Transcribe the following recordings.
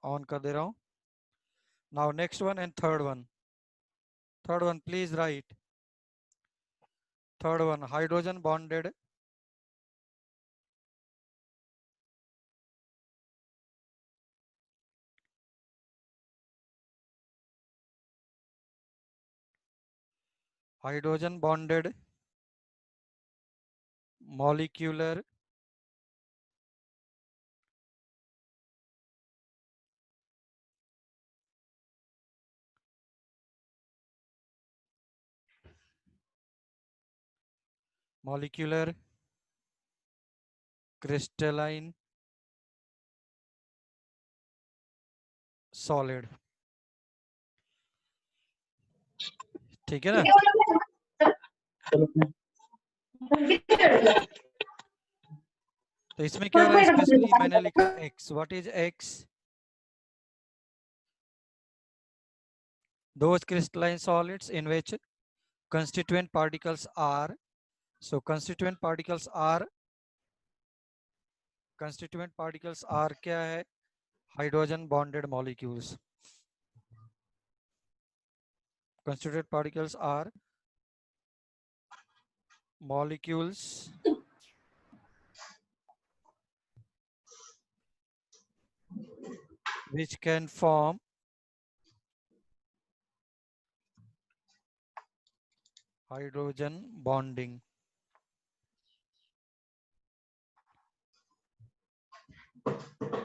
On कर दे रहा हूँ. Now next one and third one. Third one please right. Third one hydrogen bonded. Hydrogen bonded molecular molecular crystalline solid. ठीक है ना. तो इसमें क्या हो रहा है, स्पेशली मैंने लिखा x. What is x? Those crystalline solids in which constituent particles are. So constituent particles are क्या है? Hydrogen bonded molecules. Constituent particles are molecules which can form hydrogen bonding.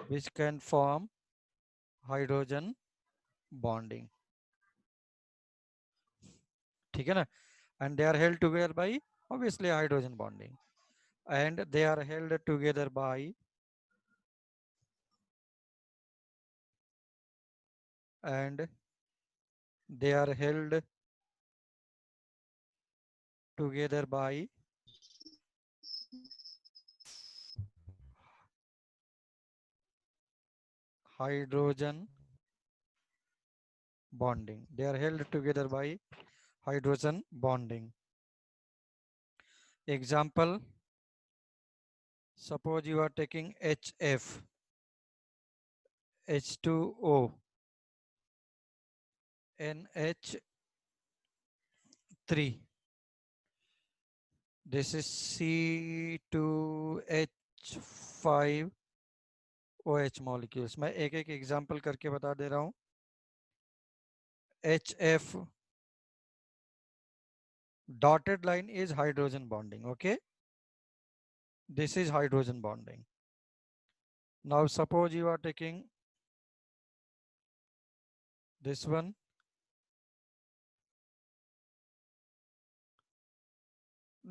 Which can form hydrogen bonding. ठीक है ना. And they are held together by obviously hydrogen bonding. And they are held together by and they are held together by hydrogen bonding. They are held together by hydrogen bonding. Example, suppose you are taking HF, H2O, NH3. This is C2H5OH molecules. मैं एक एक example करके बता दे रहा हूँ. HF dotted line is hydrogen bonding. Okay, this is hydrogen bonding. Now suppose you are taking this one,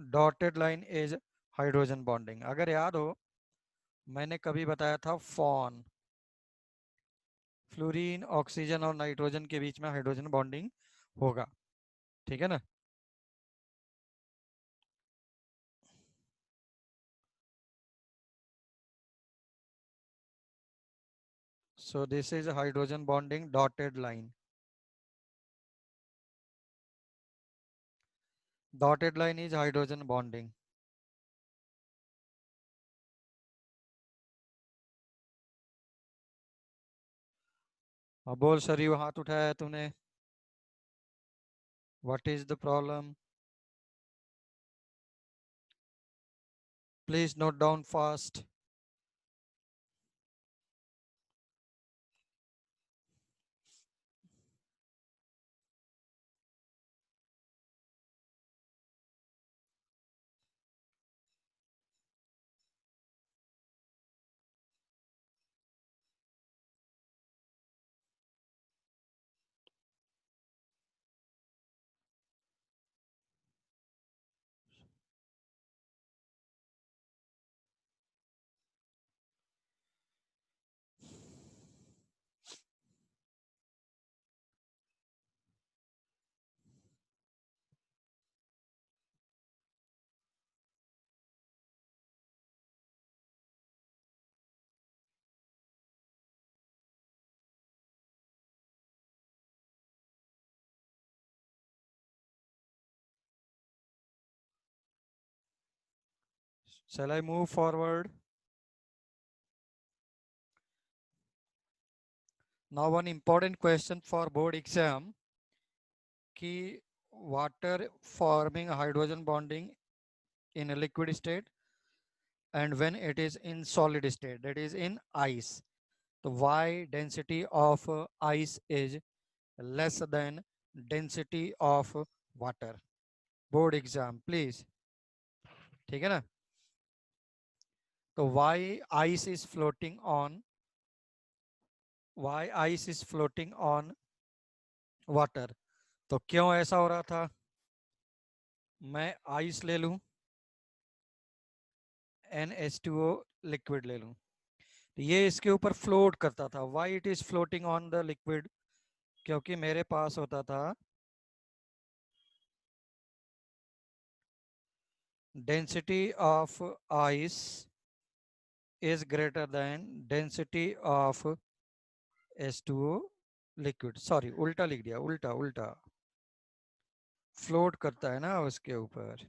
dotted line is hydrogen bonding. अगर याद हो मैंने कभी बताया था फॉन, फ्लोरीन ऑक्सीजन और नाइट्रोजन के बीच में हाइड्रोजन बॉन्डिंग होगा. ठीक है ना. So this is a hydrogen bonding dotted line. Dotted line is hydrogen bonding. अब बोल सरयू, हाथ उठाया है तूने. What is the problem? Please note down fast. Shall I move forward? Now one important question for board exam कि water forming hydrogen bonding in a liquid state and when it is in solid state, that is in ice. So why density of ice is less than density of water? Board exam please. ठीक है ना? तो why ice is floating on water? तो क्यों ऐसा हो रहा था? मैं आइस ले लूं, NH2O लिक्विड ले लूं, तो ये इसके ऊपर फ्लोट करता था. Why it is floating on the liquid? क्योंकि मेरे पास होता था density of ice is greater than density of H2O liquid. Sorry उल्टा लिख दिया, उल्टा उल्टा. फ्लोट करता है ना उसके ऊपर.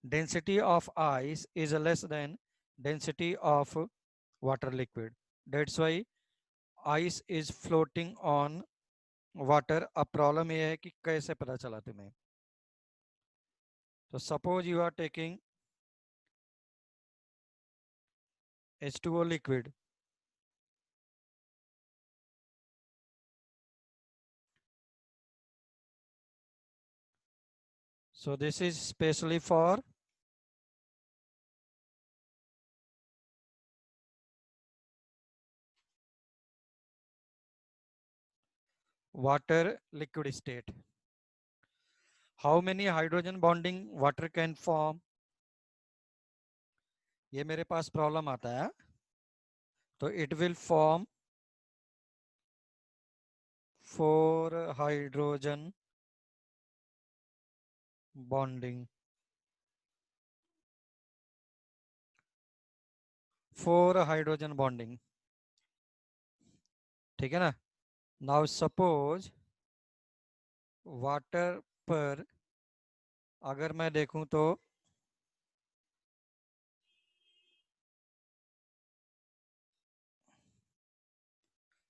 Density of ice is less than density of water liquid. That's why ice is floating on water. अब प्रॉब्लम ये है कि कैसे पता चला तुम्हें. तो suppose you are taking H2O liquid. So this is specially for water liquid state. How many hydrogen bonding water can form? ये मेरे पास प्रॉब्लम आता है. तो it will form 4 hydrogen bonding. 4 hydrogen bonding. ठीक है ना? नाउ सपोज वाटर पर अगर मैं देखूं तो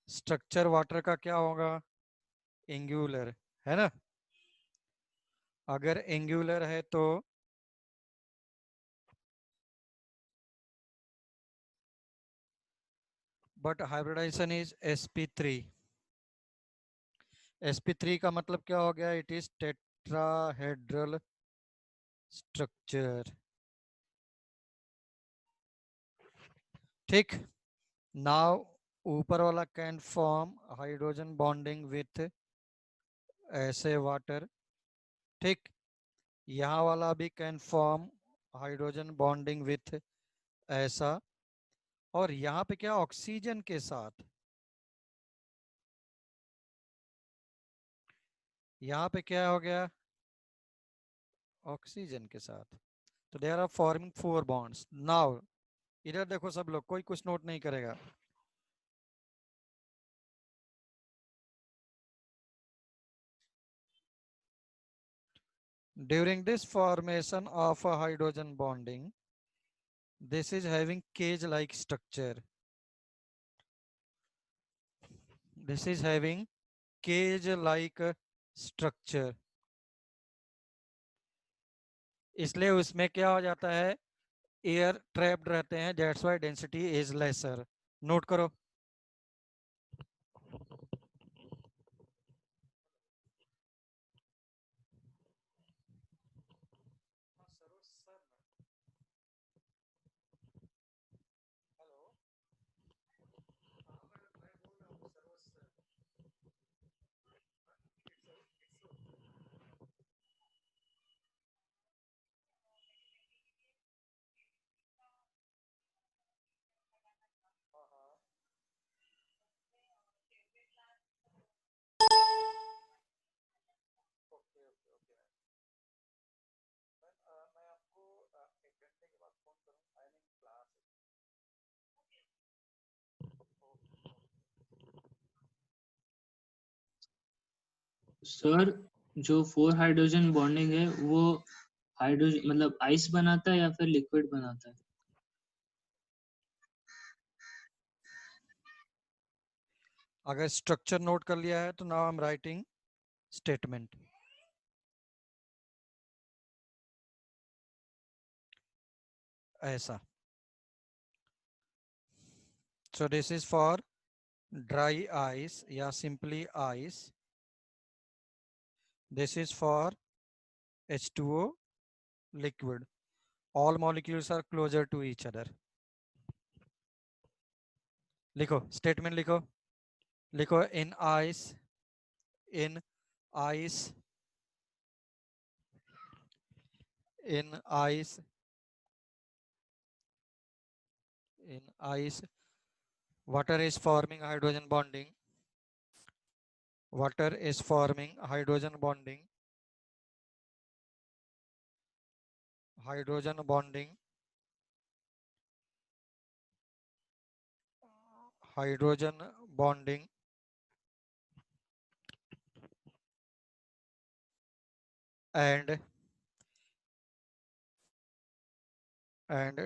स्ट्रक्चर वाटर का क्या होगा? एंगुलर है ना? अगर एंगुलर है तो but hybridisation is sp3. sp3 का मतलब क्या हो गया? It is tetrahedral structure. ठीक. नाउ ऊपर वाला can form hydrogen bonding with ऐसे वाटर. ठीक. यहाँ वाला भी can form hydrogen bonding with ऐसा. और यहाँ पे क्या? ऑक्सीजन के साथ. यहाँ पे क्या हो गया? ऑक्सीजन के साथ. तो they are forming 4 bonds. Now इधर देखो सब लोग, कोई कुछ नोट नहीं करेगा. During this formation of a hydrogen bonding, this is having cage like structure. This is having cage like structure. इसलिए उसमें क्या हो जाता है? एयर ट्रैप्ड रहते हैं. That's why density is lesser. Note करो. सर जो 4 हाइड्रोजन बॉन्डिंग है वो हाइड्रोजन मतलब आइस बनाता है या फिर लिक्विड बनाता है? अगर स्ट्रक्चर नोट कर लिया है तो now I am writing statement. ऐसा. So this is for dry ice या simply ice. This is for H2O liquid. All molecules are closer to each other. लिखो स्टेटमेंट लिखो. लिखो in ice, in ice, in ice, in ice, water is forming hydrogen bonding. Water is forming hydrogen bonding. Hydrogen bonding. Hydrogen bonding. And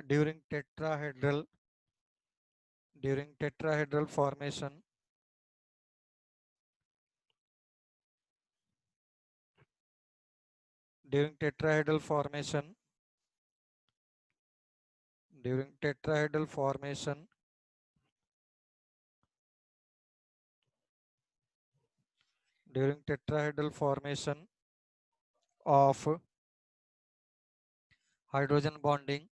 during tetrahedral formation, during tetrahedral formation, during tetrahedral formation, during tetrahedral formation of hydrogen bonding,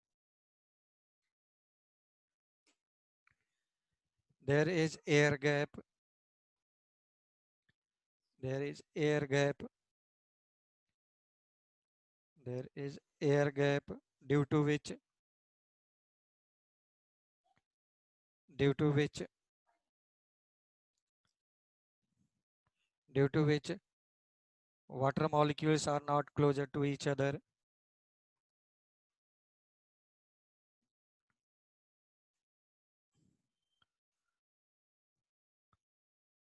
there is air gap. There is air gap. There is air gap due to which due to which due to which water molecules are not closer to each other.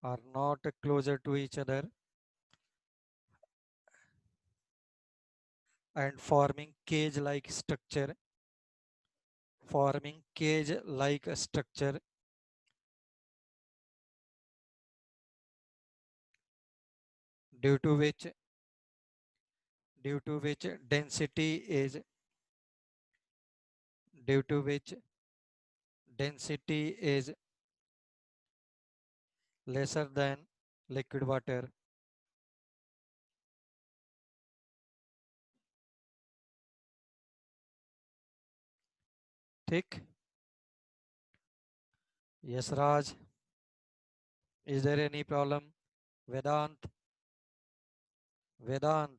Are not closer to each other and forming cage like structure. Forming cage like structure due to which density is due to which density is lesser than liquid water. Thick. Yes, Raj. Is there any problem? Vedant. Vedant.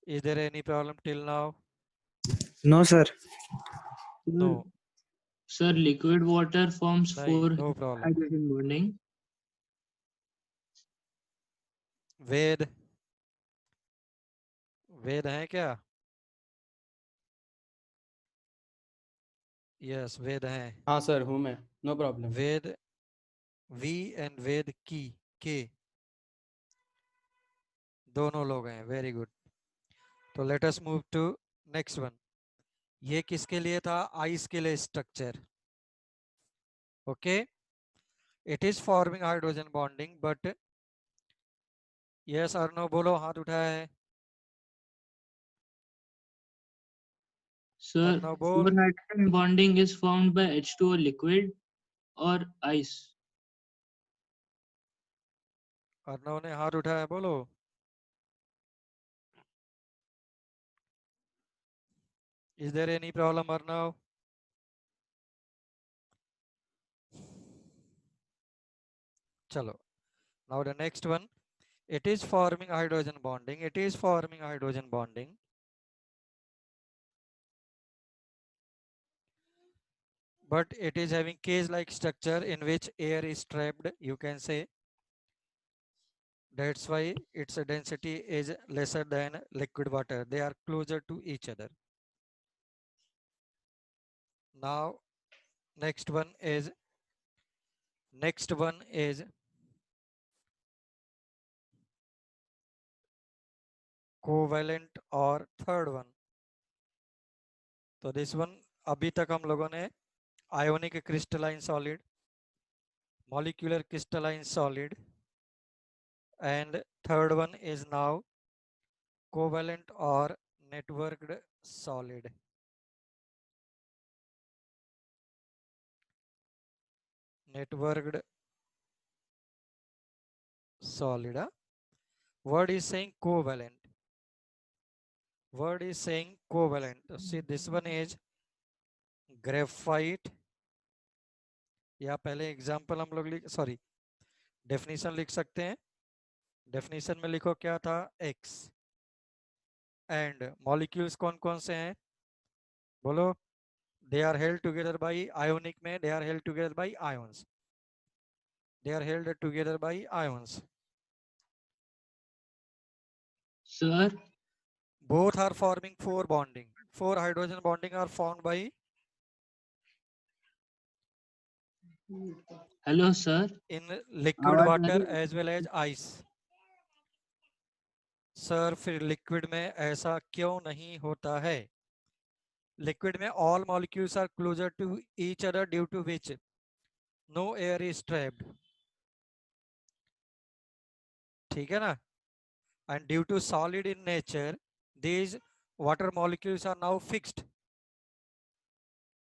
Is there any problem till now? No, sir. No. Sir, liquid water forms four No problem. hydrogen bonding. वेद. वेद है क्या? Yes वेद है. हाँ sir हूँ मैं, no problem. Ved V and Ved की के दोनों लोग हैं. Very good. तो let us move to next one. ये किसके लिए था? आइस के लिए structure. Okay. It is forming hydrogen bonding but yes और नो बोलो. हाथ उठाया है. Sir, Arnav, four बोल. hydrogen bonding is formed by H2O liquid or ice. Arnav ने हाथ उठाया. बोलो. Is there any problem, Arnav? Chalo. Now the next one. It is forming hydrogen bonding. It is forming hydrogen bonding. But it is having cage-like structure in which air is trapped. You can say. That's why its density is lesser than liquid water. They are closer to each other. Now, next one is covalent or third one. तो this one अभी तक हम लोगों ने ionic crystalline solid, molecular crystalline solid, and third one is now covalent or networked solid. Networked solid. Word is saying covalent. Word is saying covalent. See, this one is graphite, या पहले example हम लोग लिख, sorry, definition लिख सकते हैं. Definition में लिखो क्या था, एक्स. एंड मॉलिक्यूल्स कौन कौन से हैं, बोलो. They are held together by ionic में, they are held together by ions. They are held together by ions. Sir, Both are forming four bonding. Four hydrogen bonding are formed by. hello sir. In liquid आवाज आ water रही है? as well as ice. Sir फिर liquid में ऐसा क्यों नहीं होता है? लिक्विड में all molecules are closer to each other due to which no air is trapped. ठीक है ना? And due to solid in nature, these water molecules are now fixed.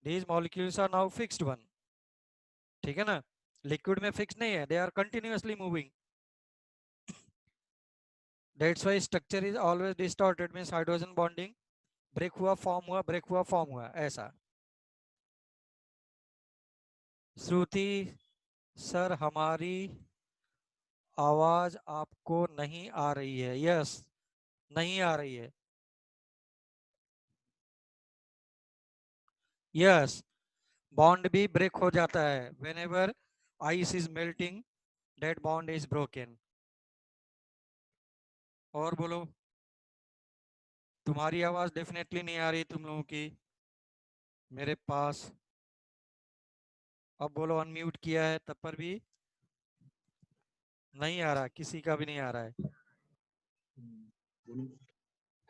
These molecules are now fixed one. ठीक है ना? Liquid में fix नहीं है, they are continuously moving. That's why structure is always distorted, means hydrogen bonding break हुआ form हुआ, break हुआ form हुआ, ऐसा. श्रुति सर हमारी आवाज आपको नहीं आ रही है. यस, नहीं आ रही है. यस, बॉन्ड भी ब्रेक हो जाता है. whenever ice is melting, that bond is broken. और बोलो. तुम्हारी आवाज डेफिनेटली नहीं आ रही तुम लोगों की मेरे पास. अब बोलो, अनम्यूट किया है तब पर भी नहीं आ रहा, किसी का भी नहीं आ रहा है.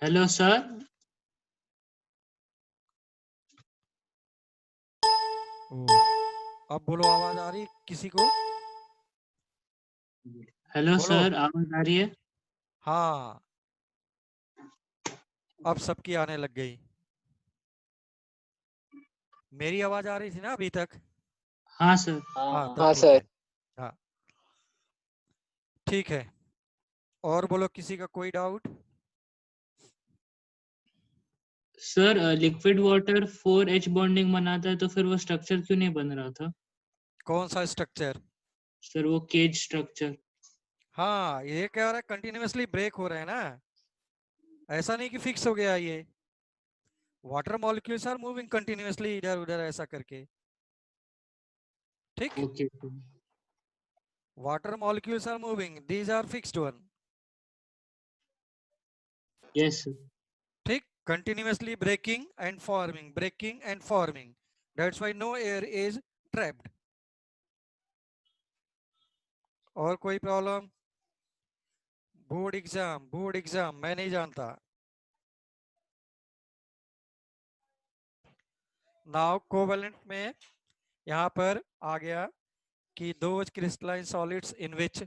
Hello sir. अब बोलो, आवाज आ रही किसी को? Hello बोलो. sir, आवाज आ रही है? हाँ, अब सबकी आने लग गई. मेरी आवाज आ रही थी ना अभी तक? हाँ सर. हाँ तब हाँ ठीक सर. है. हाँ ठीक है. और बोलो, किसी का कोई doubt? Sir liquid water 4H bonding बनाता है तो फिर वो स्ट्रक्चर क्यों नहीं बन रहा था? कौन सा स्ट्रक्चर? सर वो केज स्ट्रक्चर. हाँ, ये क्या हो रहा है, कंटिन्यूअसली ब्रेक हो रहे हैं ना, ऐसा नहीं कि फिक्स हो गया ये. Water molecules are moving continuously इधर उधर ऐसा करके. ठीक, okay. Water molecules are moving, these are fixed one. Yes sir. ठीक, continuously breaking and forming, breaking and forming. That's why no air is trapped. और कोई प्रॉब्लम? बोर्ड एग्जाम मैं नहीं जानता. नाउ कोवेलेंट में यहाँ पर आ गया कि those crystalline solids in which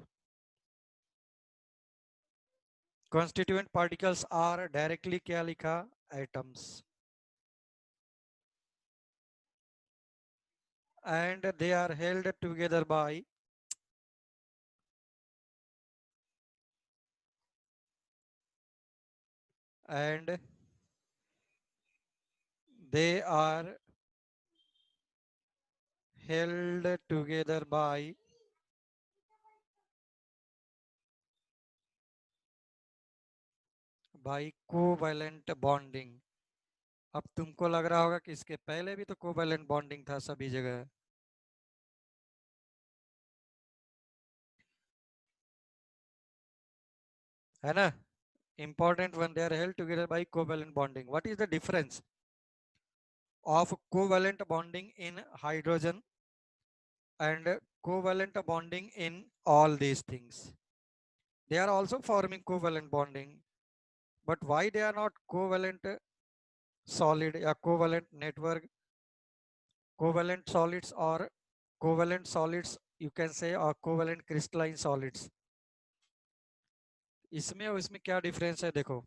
constituent particles are directly क्या लिखा, atoms, and they are held together by and they are held together by covalent bonding. अब तुमको लग रहा होगा कि इसके पहले भी तो कोवैलेंट बॉन्डिंग था सभी जगह. है ना? Important one, they are held together by covalent bonding. What is the difference of covalent bonding in hydrogen and covalent bonding in all these things? They are also forming covalent bonding, but why they are not covalent solid या covalent network, covalent solids or covalent solids you can say are covalent crystalline solids. इसमें और इसमें क्या difference है देखो.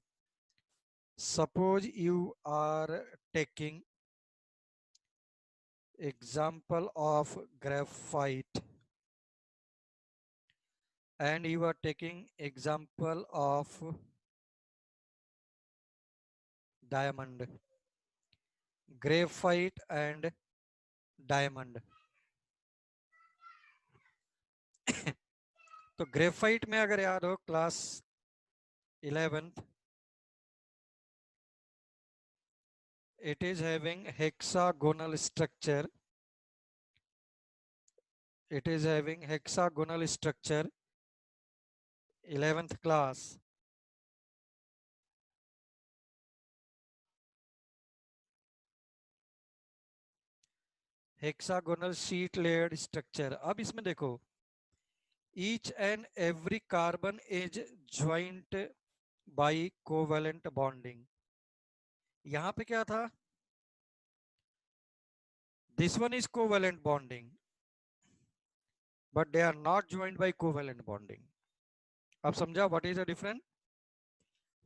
Suppose you are taking example of graphite and you are taking example of diamond. Graphite and diamond. तो graphite में अगर याद हो class 11th, it is having hexagonal structure. It is having hexagonal structure. 11th class. Hexagonal sheet layered structure. अब इसमें देखो, each and every carbon is joined by covalent bonding. यहां पे क्या था? This one is covalent bonding, but they are not joined by covalent bonding. अब समझा what is the difference?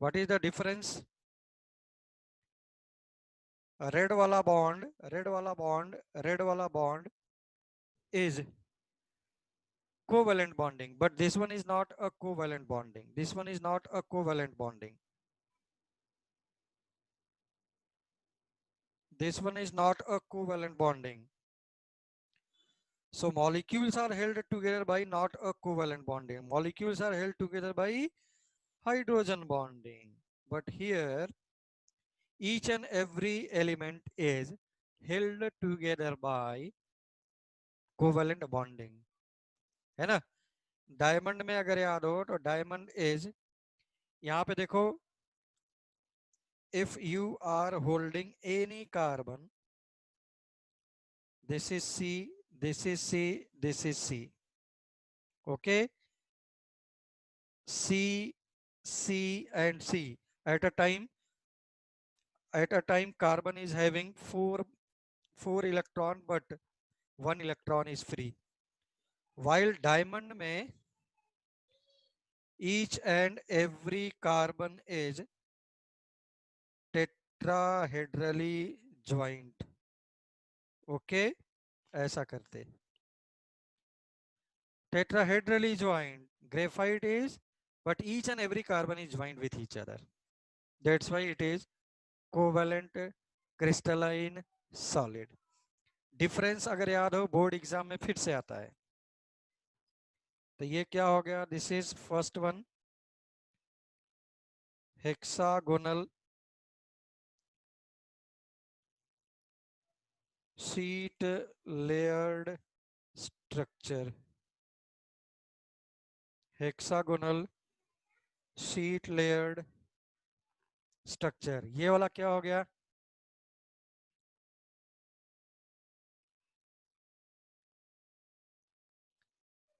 What is the difference? Red वाला bond, red वाला bond, red वाला bond is covalent bonding, but this one is not a covalent bonding. This one is not a covalent bonding. This one is not a covalent bonding. So molecules are held together by not a covalent bonding. Molecules are held together by hydrogen bonding. But here, each and every element is held together by covalent bonding. है ना? Diamond में अगर याद हो तो diamond is, यहाँ पे देखो, if you are holding any carbon, this is C, this is C, this is C. Okay, C, C and C. At a time carbon is having four electron, but one electron is free. While diamond में each and every carbon is tetrahedrally joined. Okay, ऐसा करते. Tetrahedrally joined. Graphite is, but each and every carbon is joined with each other. That's why it is covalent crystalline solid. Difference अगर याद हो board exam में फिर से आता है. तो ये क्या हो गया? This is first one, hexagonal sheet layered structure. Hexagonal sheet layered structure. ये वाला क्या हो गया?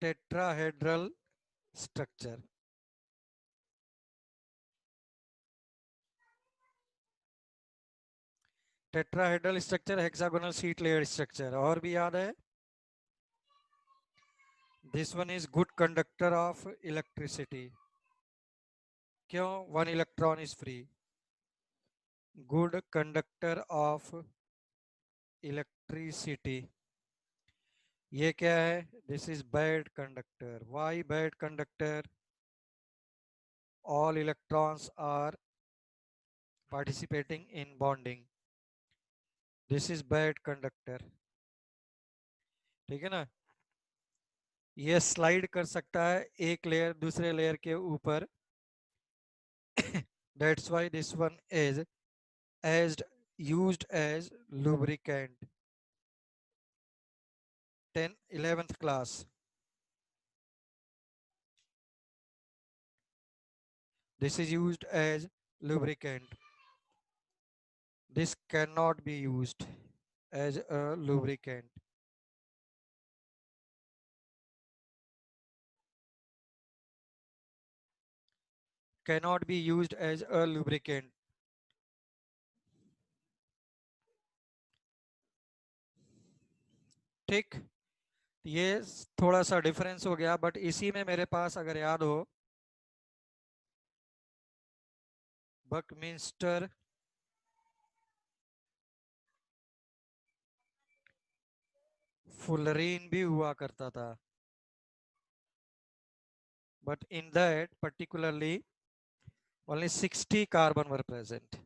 Tetrahedral structure. Tetrahedral structure, hexagonal sheet layer structure. और भी याद है? This one is good conductor of electricity. क्यों? One electron is free. Good conductor of electricity. ये क्या है? This is bad conductor. Why bad conductor? All electrons are participating in bonding. This is bad conductor. ठीक है ना? ये slide कर सकता है एक लेयर दूसरे लेयर के ऊपर. That's why this one is as used as lubricant. 11th class. This is used as lubricant. This cannot be used as a lubricant. Cannot be used as a lubricant. ठीक. ये थोड़ा सा difference हो गया, but इसी में मेरे पास अगर याद हो, बकमिंस्टर फुलरीन भी हुआ करता था, but in that particularly only 60 carbon were present.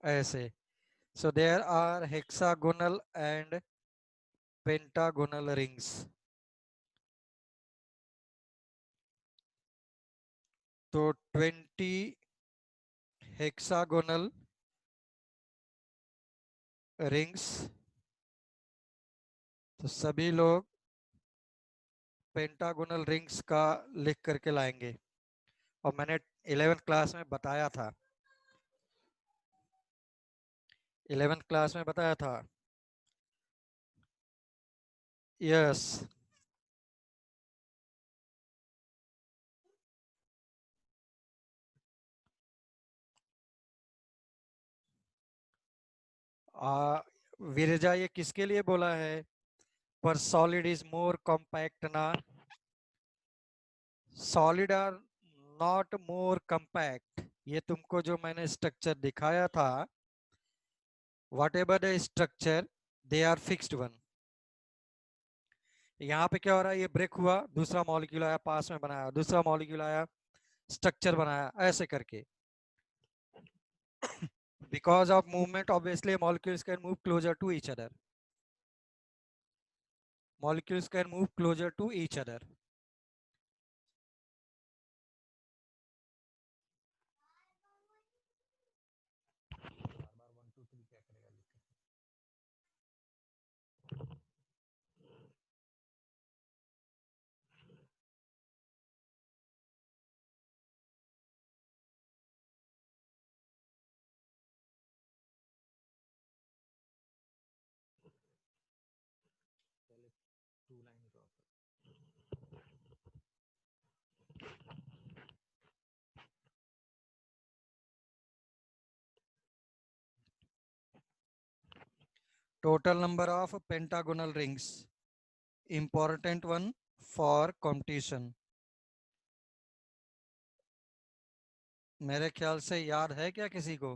ऐसे, so there are hexagonal and pentagonal rings. तो 20 hexagonal rings, तो सभी लोग पेंटागोनल रिंग्स का लिख करके लाएंगे, और मैंने 11th क्लास में बताया था, 11th क्लास में बताया था। यस, विरजा ये किसके लिए बोला है? पर सॉलिड इज मोर कॉम्पैक्ट ना, solid are not more compact. ये तुमको जो मैंने स्ट्रक्चर दिखाया था, whatever the structure they are fixed one. यहाँ पे क्या हो रहा है, ये ब्रेक हुआ, दूसरा मॉलिक्यूल आया, पास में बनाया, दूसरा मॉलिक्यूल आया, स्ट्रक्चर बनाया, ऐसे करके। because of movement, obviously molecules can move closer to each other, molecules can move closer to each other। Total number of pentagonal rings, important one for competition। मेरे ख्याल से याद है क्या किसी को?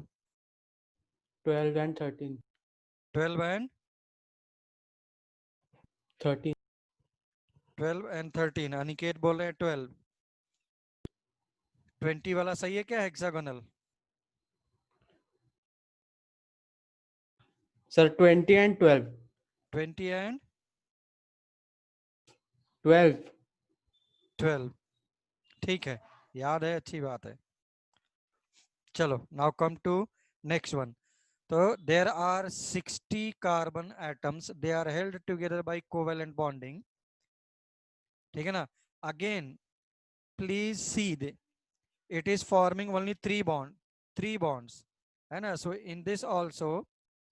12 and 13. 12 and 13. 12 and 13। अनिकेत बोल रहे हैं 12। 20 वाला सही है क्या हेक्सागोनल? Sir, 20 and 12. 20 and 12. 12, ठीक है, याद है, अच्छी बात है। चलो, now come to next one. तो there are 60 carbon atoms, they are held together by covalent bonding, ठीक है ना। Again please see it is forming only 3 bonds, है ना। So in this also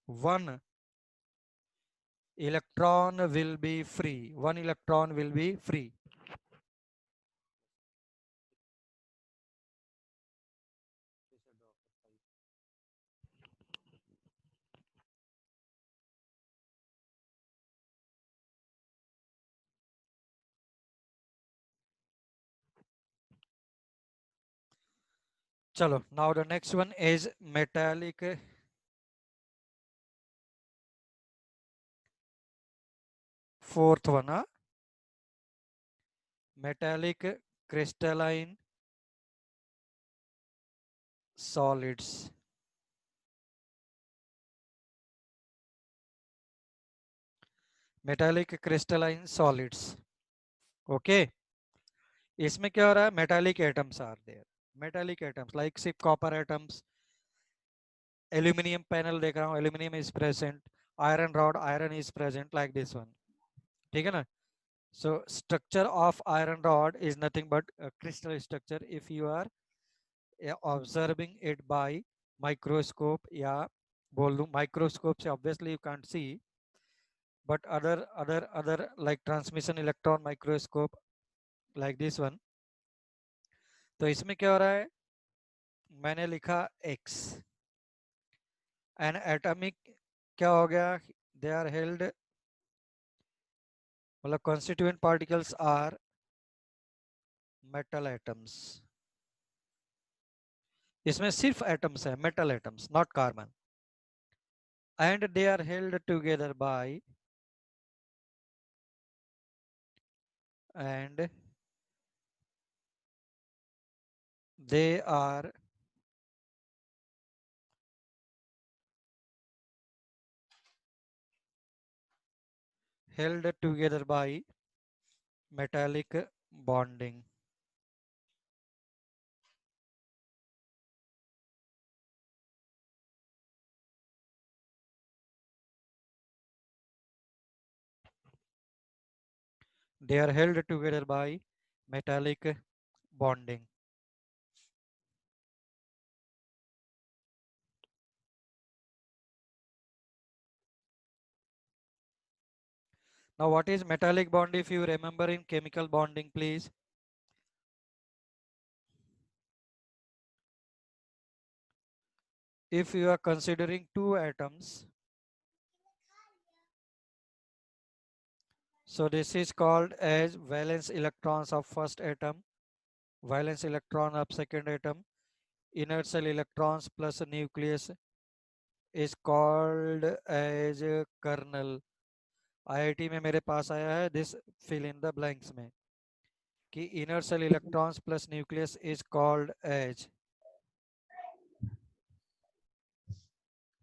1 electron will be free, 1 electron will be free। चलो, now the next one is metallic fourth one, metallic crystalline solids। metallic crystalline solids, okay. इसमें क्या हो रहा है, metallic atoms are there, metallic atoms like सिर्फ copper atoms, aluminium panel देख रहा हूँ, aluminium is present, iron rod, iron is present, like this one, ठीक है ना। So structure of iron rod is nothing but crystal structure if you are observing it by microscope, या बोल दूं microscope से obviously you can't see, but other like transmission electron microscope like this one। तो इसमें क्या हो रहा है, मैंने लिखा x, एन एटमिक क्या हो गया, दे आर हेल्ड, मतलब constituent particles are metal atoms, इसमें सिर्फ एटम्स है, metal atoms, not carbon, and they are held together by, and they are held together by metallic bonding. They are held together by metallic bonding. Now, what is metallic bond? If you remember in chemical bonding, please. If you are considering two atoms, so this is called as valence electrons of first atom, valence electron of second atom, inertial electrons plus nucleus is called as kernel. IIT में मेरे पास आया है this fill in the blanks में कि inertial electrons plus nucleus is called as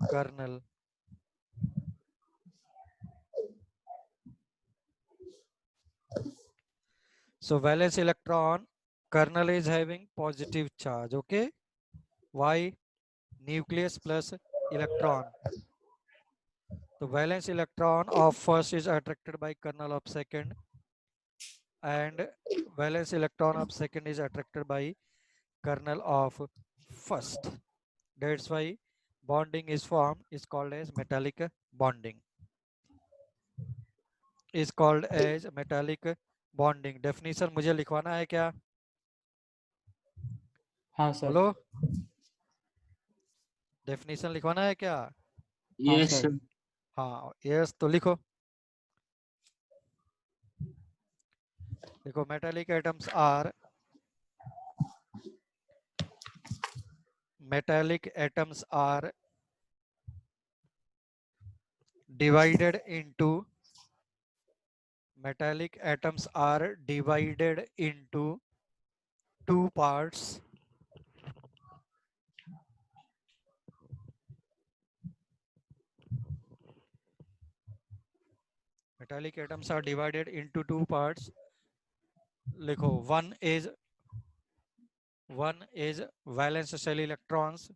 kernel. So valence electron kernel is having positive charge. Okay, why? Nucleus plus electron. The valence electron of first is attracted by kernel of second, and valence electron of second is attracted by kernel of first. That's why bonding is formed, is called as metallic bonding. Is called as metallic bonding. Definition मुझे लिखवाना है क्या? हाँ sir. बोलो, definition लिखवाना है क्या? हाँ यस सर। सर। हाँ, यस तो लिखो. देखो, metallic atoms are divided into metallic atoms are divided into two parts. Metallic atoms are divided into two parts. लिखो, one is valence shell electrons.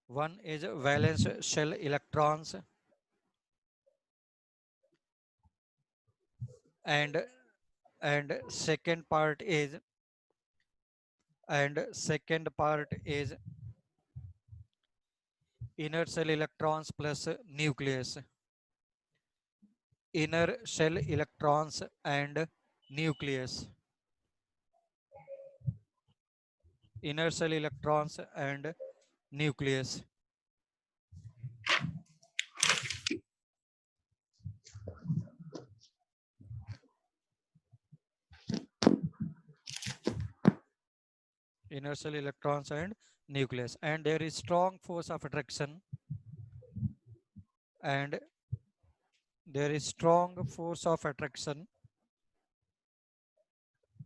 One is valence shell electrons, and second part is inner shell electrons plus nucleus. Inner shell electrons and nucleus. Inner shell electrons and nucleus. Inner shell electrons and nucleus, and there is strong force of attraction, and there is strong force of attraction,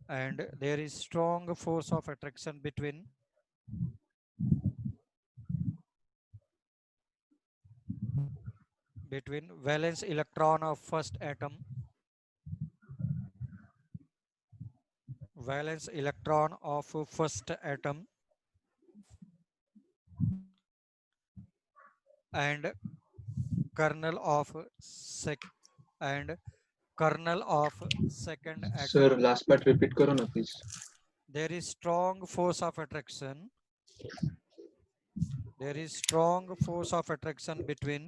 and there is strong force of attraction between valence electron of first atom, valence electron of first atom, and kernel of second sir atom. Last part repeat करो ना please. There is strong force of attraction. There is strong force of attraction between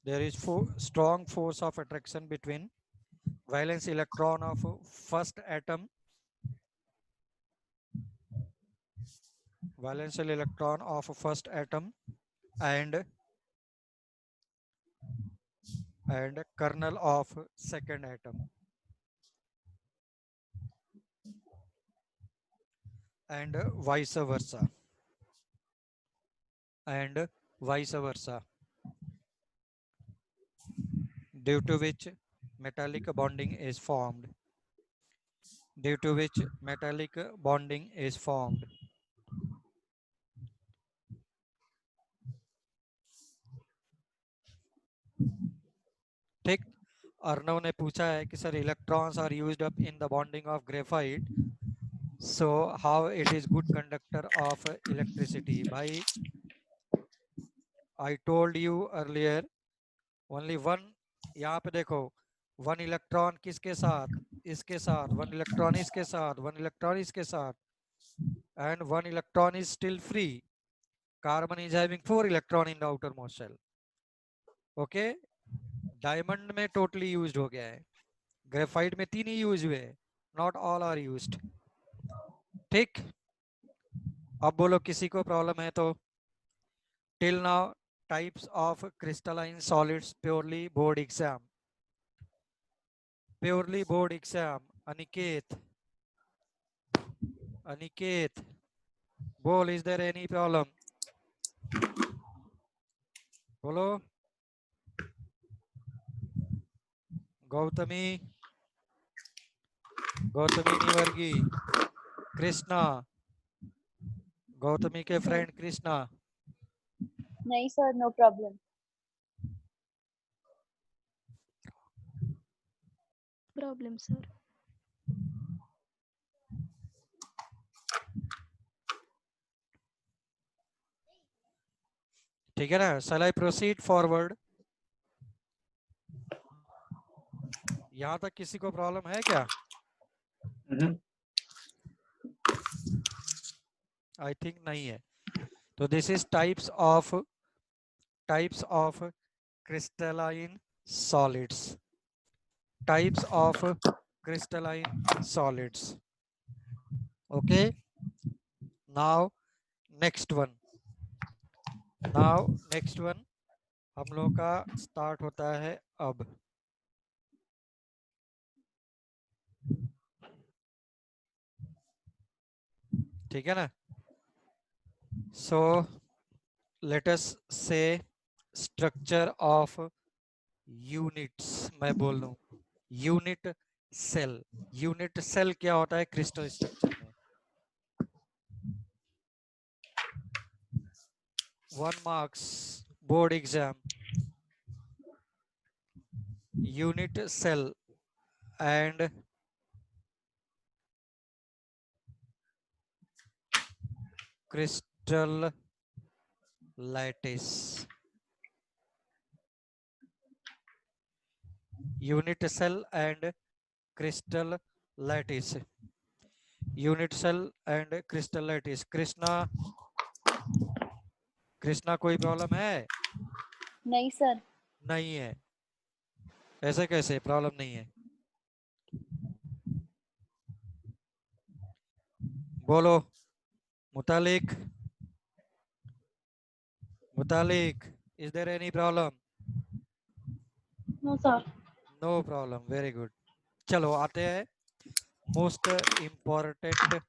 there is strong force of attraction between valence electron of first atom, valence electron of first atom and kernel of second atom, and vice versa, and vice versa, due to which metallic bonding is formed, due to which metallic bonding is formed. ठीक, अर्णव ने पूछा है कि sir electrons are used up in the bonding of graphite, so how it is good conductor of electricity. भाई I told you earlier only one, यहाँ पे देखो one electron किसके साथ, इसके साथ, वन इलेक्ट्रॉन इसके साथ, वन इलेक्ट्रॉन इसके साथ, and one electron is still free. Carbon is having 4 electron in the outermost shell. Okay, diamond में टोटली यूज्ड हो गया है, ग्रेफाइट में 3 ही यूज हुए, नॉट ऑल आर यूज्ड. ठीक, अब बोलो किसी को प्रॉब्लम है तो. Till now types of crystalline solids purely board exam, purely board exam. Aniket, Aniket बोल, इज देयर एनी प्रॉब्लम? बोलो. गौतमी, गौतमी निवर्गी, कृष्णा, गौतमी के फ्रेंड कृष्णा. नहीं sir, no problem. Problem sir. ठीक है ना, शैल आई प्रोसीड फॉरवर्ड? यहाँ तक किसी को प्रॉब्लम है क्या? आई थिंक नहीं है. तो this is types of crystalline solids, types of crystalline solids. Okay, now next one, हम लोग का स्टार्ट होता है अब. ठीक है ना. सो लेट अस से स्ट्रक्चर ऑफ यूनिट्स. मैं बोल रहा हूँ यूनिट सेल. यूनिट सेल क्या होता है क्रिस्टल स्ट्रक्चर में? 1 marks board exam. Unit cell and crystal lattice. Unit cell and crystal lattice. Unit cell and crystal lattice. Krishna, Krishna कोई प्रॉब्लम है? नहीं सर. नहीं है. ऐसे कैसे प्रॉब्लम नहीं है? बोलो. मुतालिक, मुतालिक, is there any problem? No sir. No problem, very good. चलो आते हैं मोस्ट इम्पोर्टेंट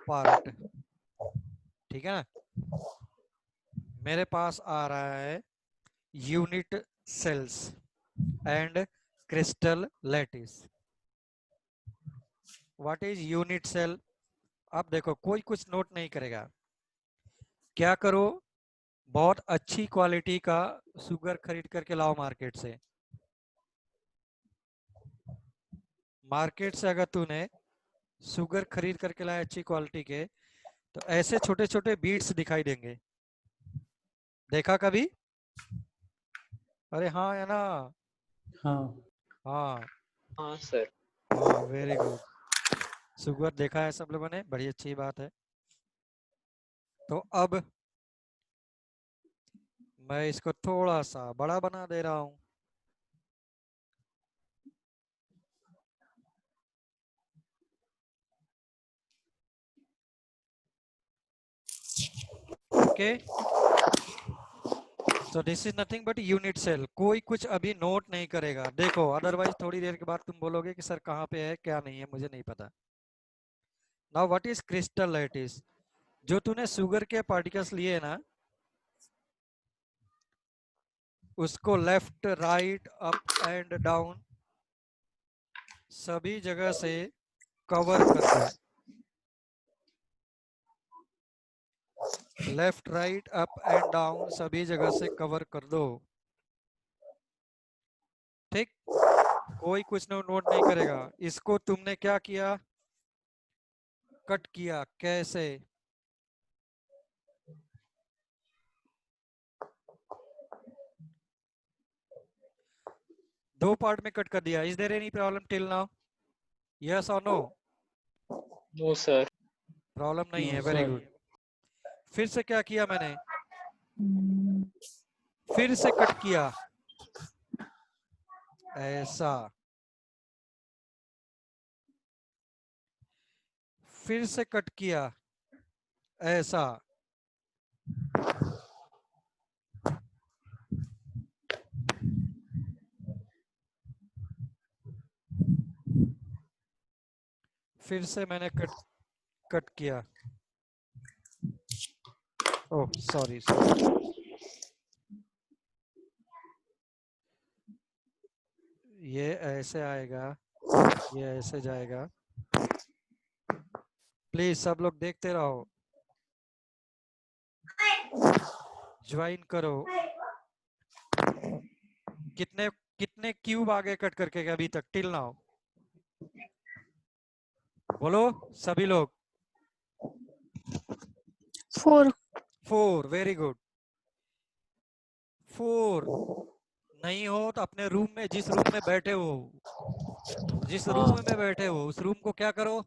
पार्ट. ठीक है ना, मेरे पास आ रहा है unit cells and crystal lattice. What is unit cell? अब देखो कोई कुछ नोट नहीं करेगा. क्या करो, बहुत अच्छी क्वालिटी का शुगर खरीद करके लाओ मार्केट से. मार्केट से अगर तूने शुगर खरीद करके लाया अच्छी क्वालिटी के, तो ऐसे छोटे छोटे बीड्स दिखाई देंगे. देखा कभी? अरे हाँ है ना? हाँ हाँ हाँ सर. हाँ, वेरी गुड. शुगर देखा है सब लोगों ने, बड़ी अच्छी बात है. तो अब मैं इसको थोड़ा सा बड़ा बना दे रहा हूँ. Okay, so this is nothing but unit cell. कोई कुछ अभी नोट नहीं करेगा, देखो, अदरवाइज थोड़ी देर के बाद तुम बोलोगे कि सर कहाँ पे है क्या नहीं है, मुझे नहीं पता। Now what is crystal lattice? जो तूने शुगर के पार्टिकल्स लिए ना, उसको left right up and down सभी जगह से कवर कर दो। Left right up and down सभी जगह से कवर कर दो। ठीक, कोई कुछ नोट नहीं करेगा। इसको तुमने क्या किया? कट किया। कैसे? दो पार्ट में कट कर दिया। Is there any problem till now? Yes और नो? No sir. प्रॉब्लम नहीं No, है, वेरी sir. गुड। फिर से क्या किया मैंने? फिर से कट किया, ऐसा। फिर से कट किया, ऐसा। फिर से मैंने कट किया। ओह सॉरी सॉरी, ये ऐसे आएगा, ये ऐसे जाएगा। प्लीज सब लोग देखते रहो, ज्वाइन करो। कितने कितने क्यूब आगे कट करके गए अभी तक टिल नाउ? बोलो सभी लोग। 4. 4, वेरी गुड। 4 नहीं हो तो अपने रूम में, जिस रूम में बैठे हो, जिस रूम में बैठे हो उस रूम को क्या करो?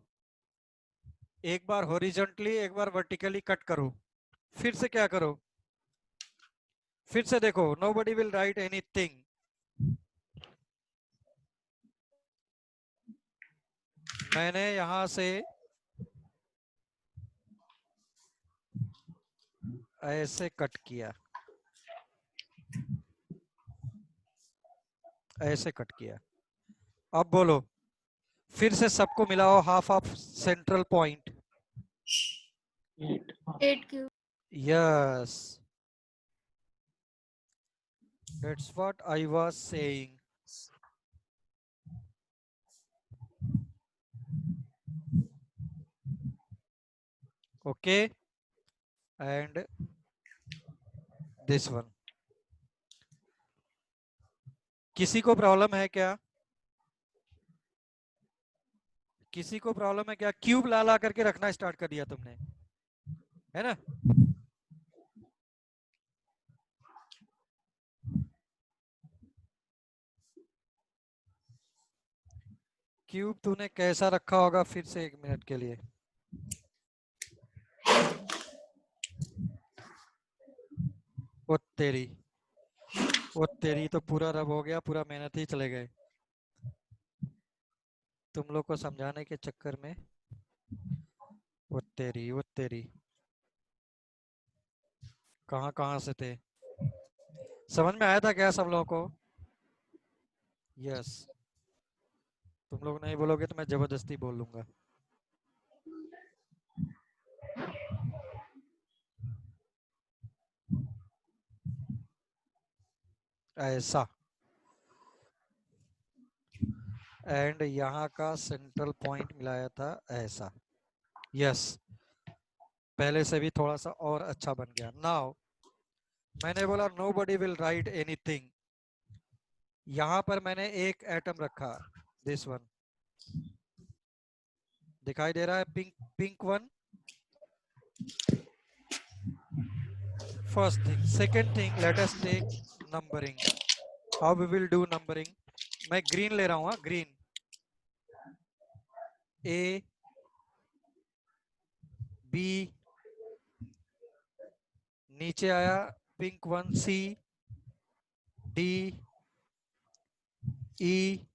एक बार हॉरिजॉन्टली, एक बार वर्टिकली कट करो। फिर से क्या करो? फिर से देखो, नोबडी विल राइट एनीथिंग। मैंने यहां से ऐसे कट किया, ऐसे कट किया। अब बोलो, फिर से सबको मिलाओ half of central point. 8 cube. Yes, that's what I was saying. Okay, and this one. किसी को प्रॉब्लम है क्या? किसी को प्रॉब्लम है क्या? क्यूब ला ला करके रखना स्टार्ट कर दिया तुमने, है ना? क्यूब तूने कैसा रखा होगा? फिर से 1 मिनट के लिए। वो तेरी, वो तेरी तो पूरा रब हो गया, पूरा मेहनत ही चले गए तुम लोग को समझाने के चक्कर में। वो तेरी, वो तेरी, कहाँ कहाँ से थे? समझ में आया था क्या सब लोगों को? यस। तुम लोग नहीं बोलोगे तो मैं जबरदस्ती बोल लूंगा। ऐसा, एंड यहाँ का सेंट्रल पॉइंट मिलाया था ऐसा। यस, पहले से भी थोड़ा सा और अच्छा बन गया। नाउ मैंने बोला नोबडी विल राइट एनीथिंग। यहाँ पर मैंने एक एटम रखा, दिस वन। दिखाई दे रहा है? Pink, pink one. First thing. Second thing, let us take numbering. How we will do numbering? मैं ग्रीन ले रहा हूँ, ग्रीन। ए, बी, नीचे आया pink one, C, D, E,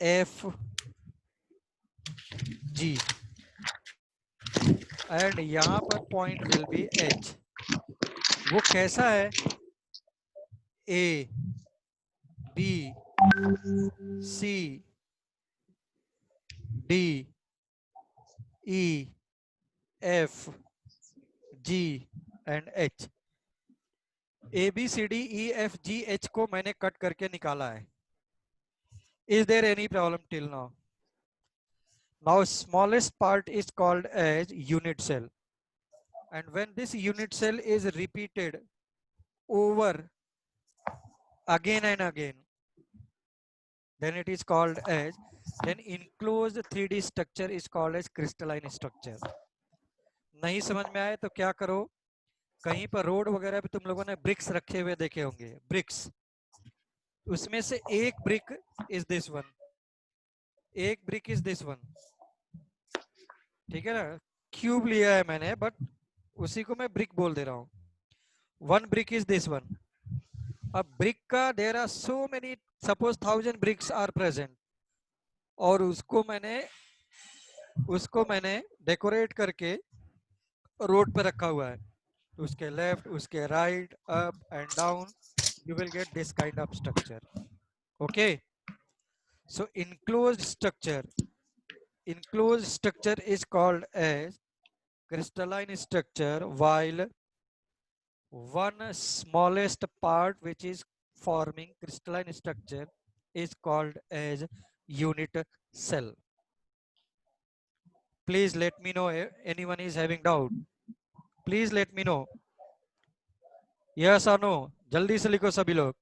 F, G. And यहाँ पर पॉइंट विल बी H. वो कैसा है? A, B, C, D, E, F, G and H. A, B, C, D, E, F, G, H को मैंने cut करके निकाला है. Is there any problem till now? Now smallest part is called as unit cell. And when this unit cell is repeated over again and again, then it is called as, then enclosed 3D structure is called as crystalline structure. नहीं समझ में आए तो क्या करो, कहीं पर road वगैरह पे तुम लोगों ने ब्रिक्स रखे हुए देखे होंगे, ब्रिक्स. उसमें से एक ब्रिक इज दिस वन, एक ब्रिक इज दिस वन. ठीक है ना? क्यूब लिया है मैंने, बट उसी को मैं ब्रिक बोल दे रहा हूँ. One brick is this one. अब ब्रिक का there are so many, suppose 1000 bricks are present, और उसको मैंने डेकोरेट करके रोड पे रखा हुआ है. उसके लेफ्ट, उसके right, up and down, you will get this kind of structure. Okay, so enclosed structure is called as crystalline structure, while one smallest part which is forming crystalline structure is called as unit cell. Please let me know if anyone is having doubt. Please let me know. Yes or no? जल्दी से लिखो सभी लोग,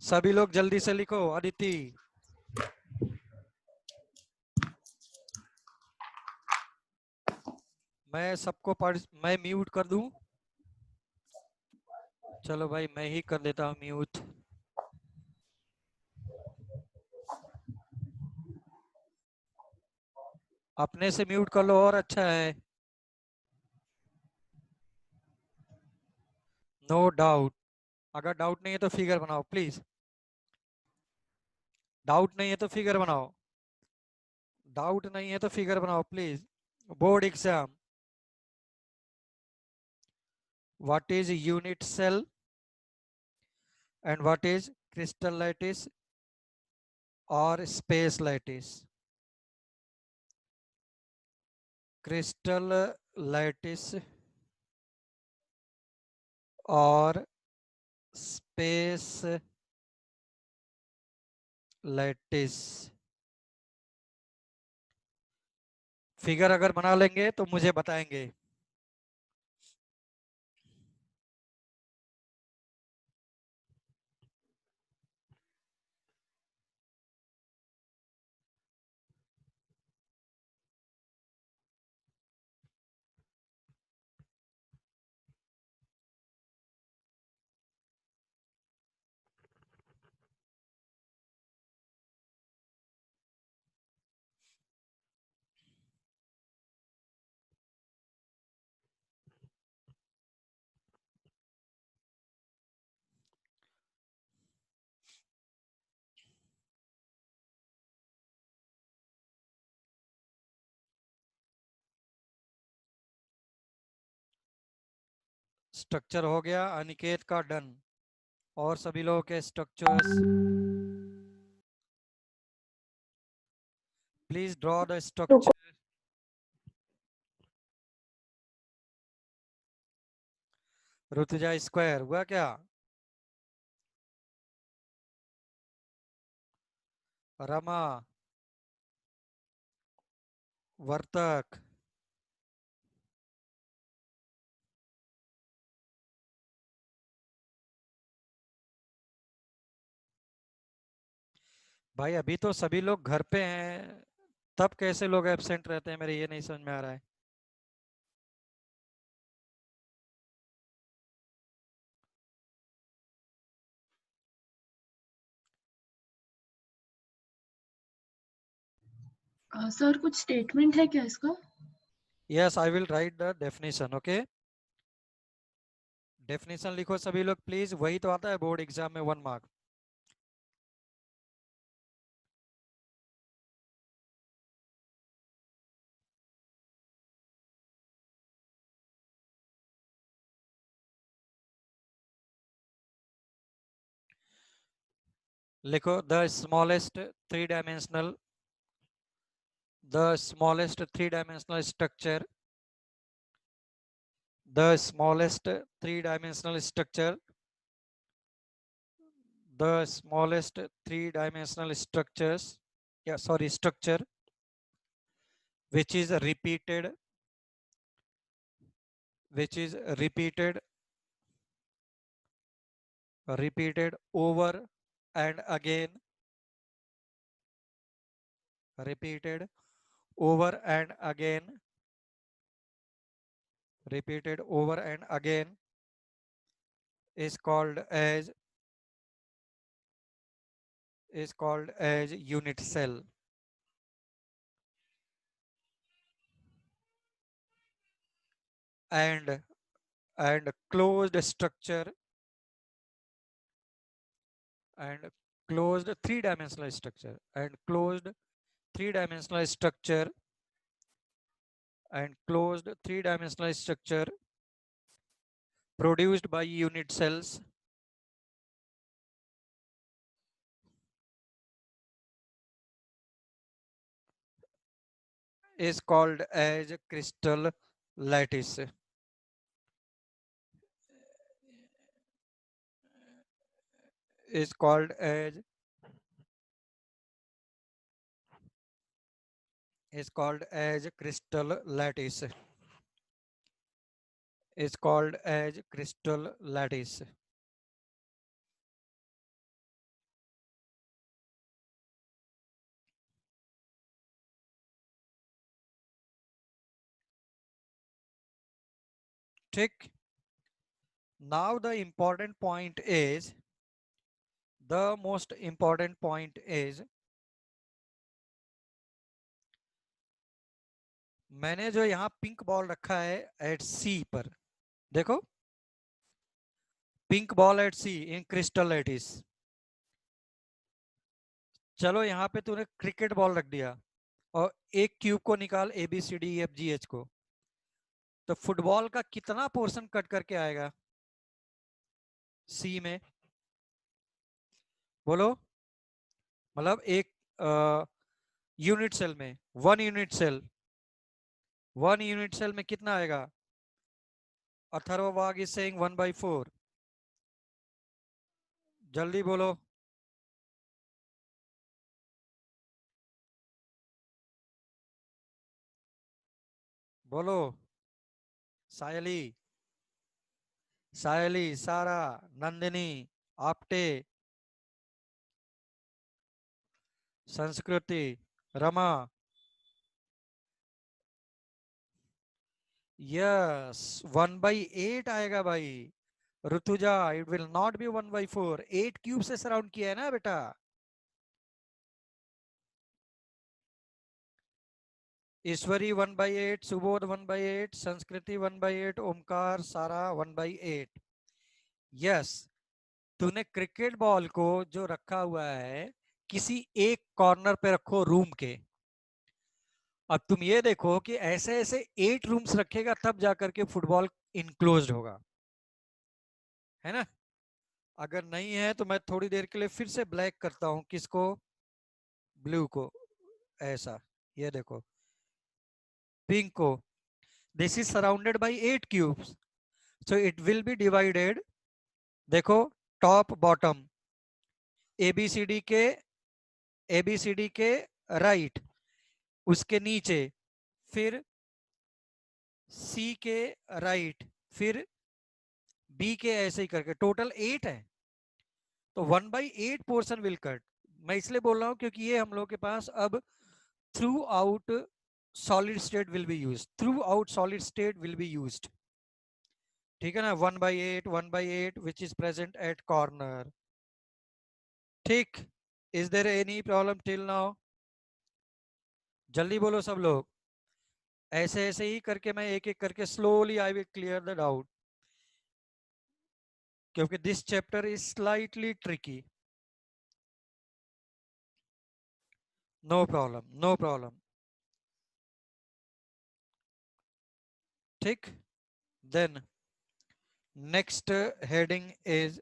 सभी लोग जल्दी से लिखो. अदिति, मैं सबको मैं म्यूट कर दूं? चलो भाई, मैं ही कर देता हूं म्यूट. अपने से म्यूट कर लो और अच्छा है. No doubt. अगर डाउट नहीं है तो फिगर बनाओ प्लीज. डाउट नहीं है तो फिगर बनाओ. डाउट नहीं है तो फिगर बनाओ please. Board exam. What is unit cell and what is crystal lattice और स्पेस लैटिस? क्रिस्टल लैटिस और स्पेस लैटिस. फिगर अगर बना लेंगे तो मुझे बताएंगे. स्ट्रक्चर हो गया अनिकेत का डन, और सभी लोगों के structures. Please draw the structure. Rutuja square हुआ क्या? रमा, वर्तक, भाई अभी तो सभी लोग घर पे हैं, तब कैसे लोग एब्सेंट रहते हैं, मेरे ये नहीं समझ में आ रहा है. सर कुछ स्टेटमेंट है क्या इसका? Yes, I will write the definition. Okay, definition लिखो सभी लोग प्लीज. वही तो आता है बोर्ड एग्जाम में 1 मार्क. लिखो the smallest three dimensional structure, the smallest three-dimensional structure, the smallest three-dimensional structures, yeah, sorry, structure, which is repeated, which is repeated over and again, repeated over and again, repeated over and again, is called as unit cell. And closed structure and closed three-dimensional structure and closed three-dimensional structure and closed three-dimensional structure produced by unit cells is called as crystal lattice. Is called as crystal lattice. Is called as crystal lattice. Tick. Now the important point is, the most important point is, मैंने जो यहाँ pink ball रखा है eight सी पर, देखो pink ball eight सी इन crystal lattice. चलो यहाँ पे तूने क्रिकेट बॉल रख दिया और एक क्यूब को निकाल A B C D F G H को, तो फुटबॉल का कितना पोर्शन कट करके आएगा सी में, बोलो। मतलब एक यूनिट सेल में, वन यूनिट सेल में कितना आएगा? अथर्ववाग इज सेइंग 1/4। जल्दी बोलो। बोलो सायली, सारा, नंदिनी, आपटे, संस्कृति, रमा। यस 1/8 आएगा भाई। Rutuja, it will not be 1/4। 8 cube से सराउंड किया है ना बेटा। ईश्वरी 1/8, सुबोध 1/8, संस्कृति 1/8, ओमकार, सारा 1/8। यस, तूने क्रिकेट बॉल को जो रखा हुआ है किसी एक कॉर्नर पे रखो रूम के। अब तुम ये देखो कि ऐसे ऐसे 8 रूम्स रखेगा तब जाकर के फुटबॉल इनक्लोज्ड होगा, है ना। अगर नहीं है तो मैं थोड़ी देर के लिए फिर से ब्लैक करता हूं, किसको? ब्लू को। ऐसा, ये देखो पिंक को। This is surrounded by 8 cubes, so it will be divided. देखो टॉप बॉटम, एबीसीडी के राइट, उसके नीचे, फिर सी के राइट, फिर बी के, ऐसे ही करके टोटल 8 है। तो 1/8 पोर्शन विल कट। मैं इसलिए बोल रहा हूं क्योंकि ये हम लोग के पास अब throughout solid state will be used, throughout solid state will be used, ठीक है ना। 1/8 which is present at corner. ठीक, is there any problem till now? जल्दी बोलो सब लोग। ऐसे ऐसे ही करके मैं एक एक करके slowly I will clear the doubt, क्योंकि this chapter is slightly tricky. No problem, no problem. ठीक, then next heading is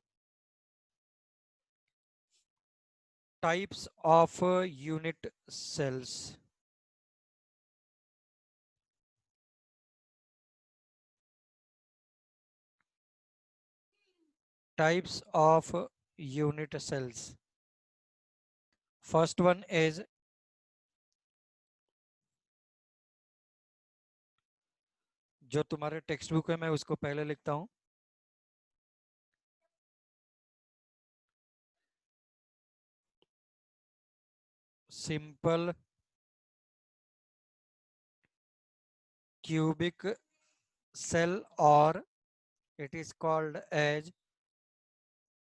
types of unit cells. Types of unit cells. First one is जो तुम्हारे टेक्स्ट बुक है मैं उसको पहले लिखता हूं. Simple cubic cell, or it is called as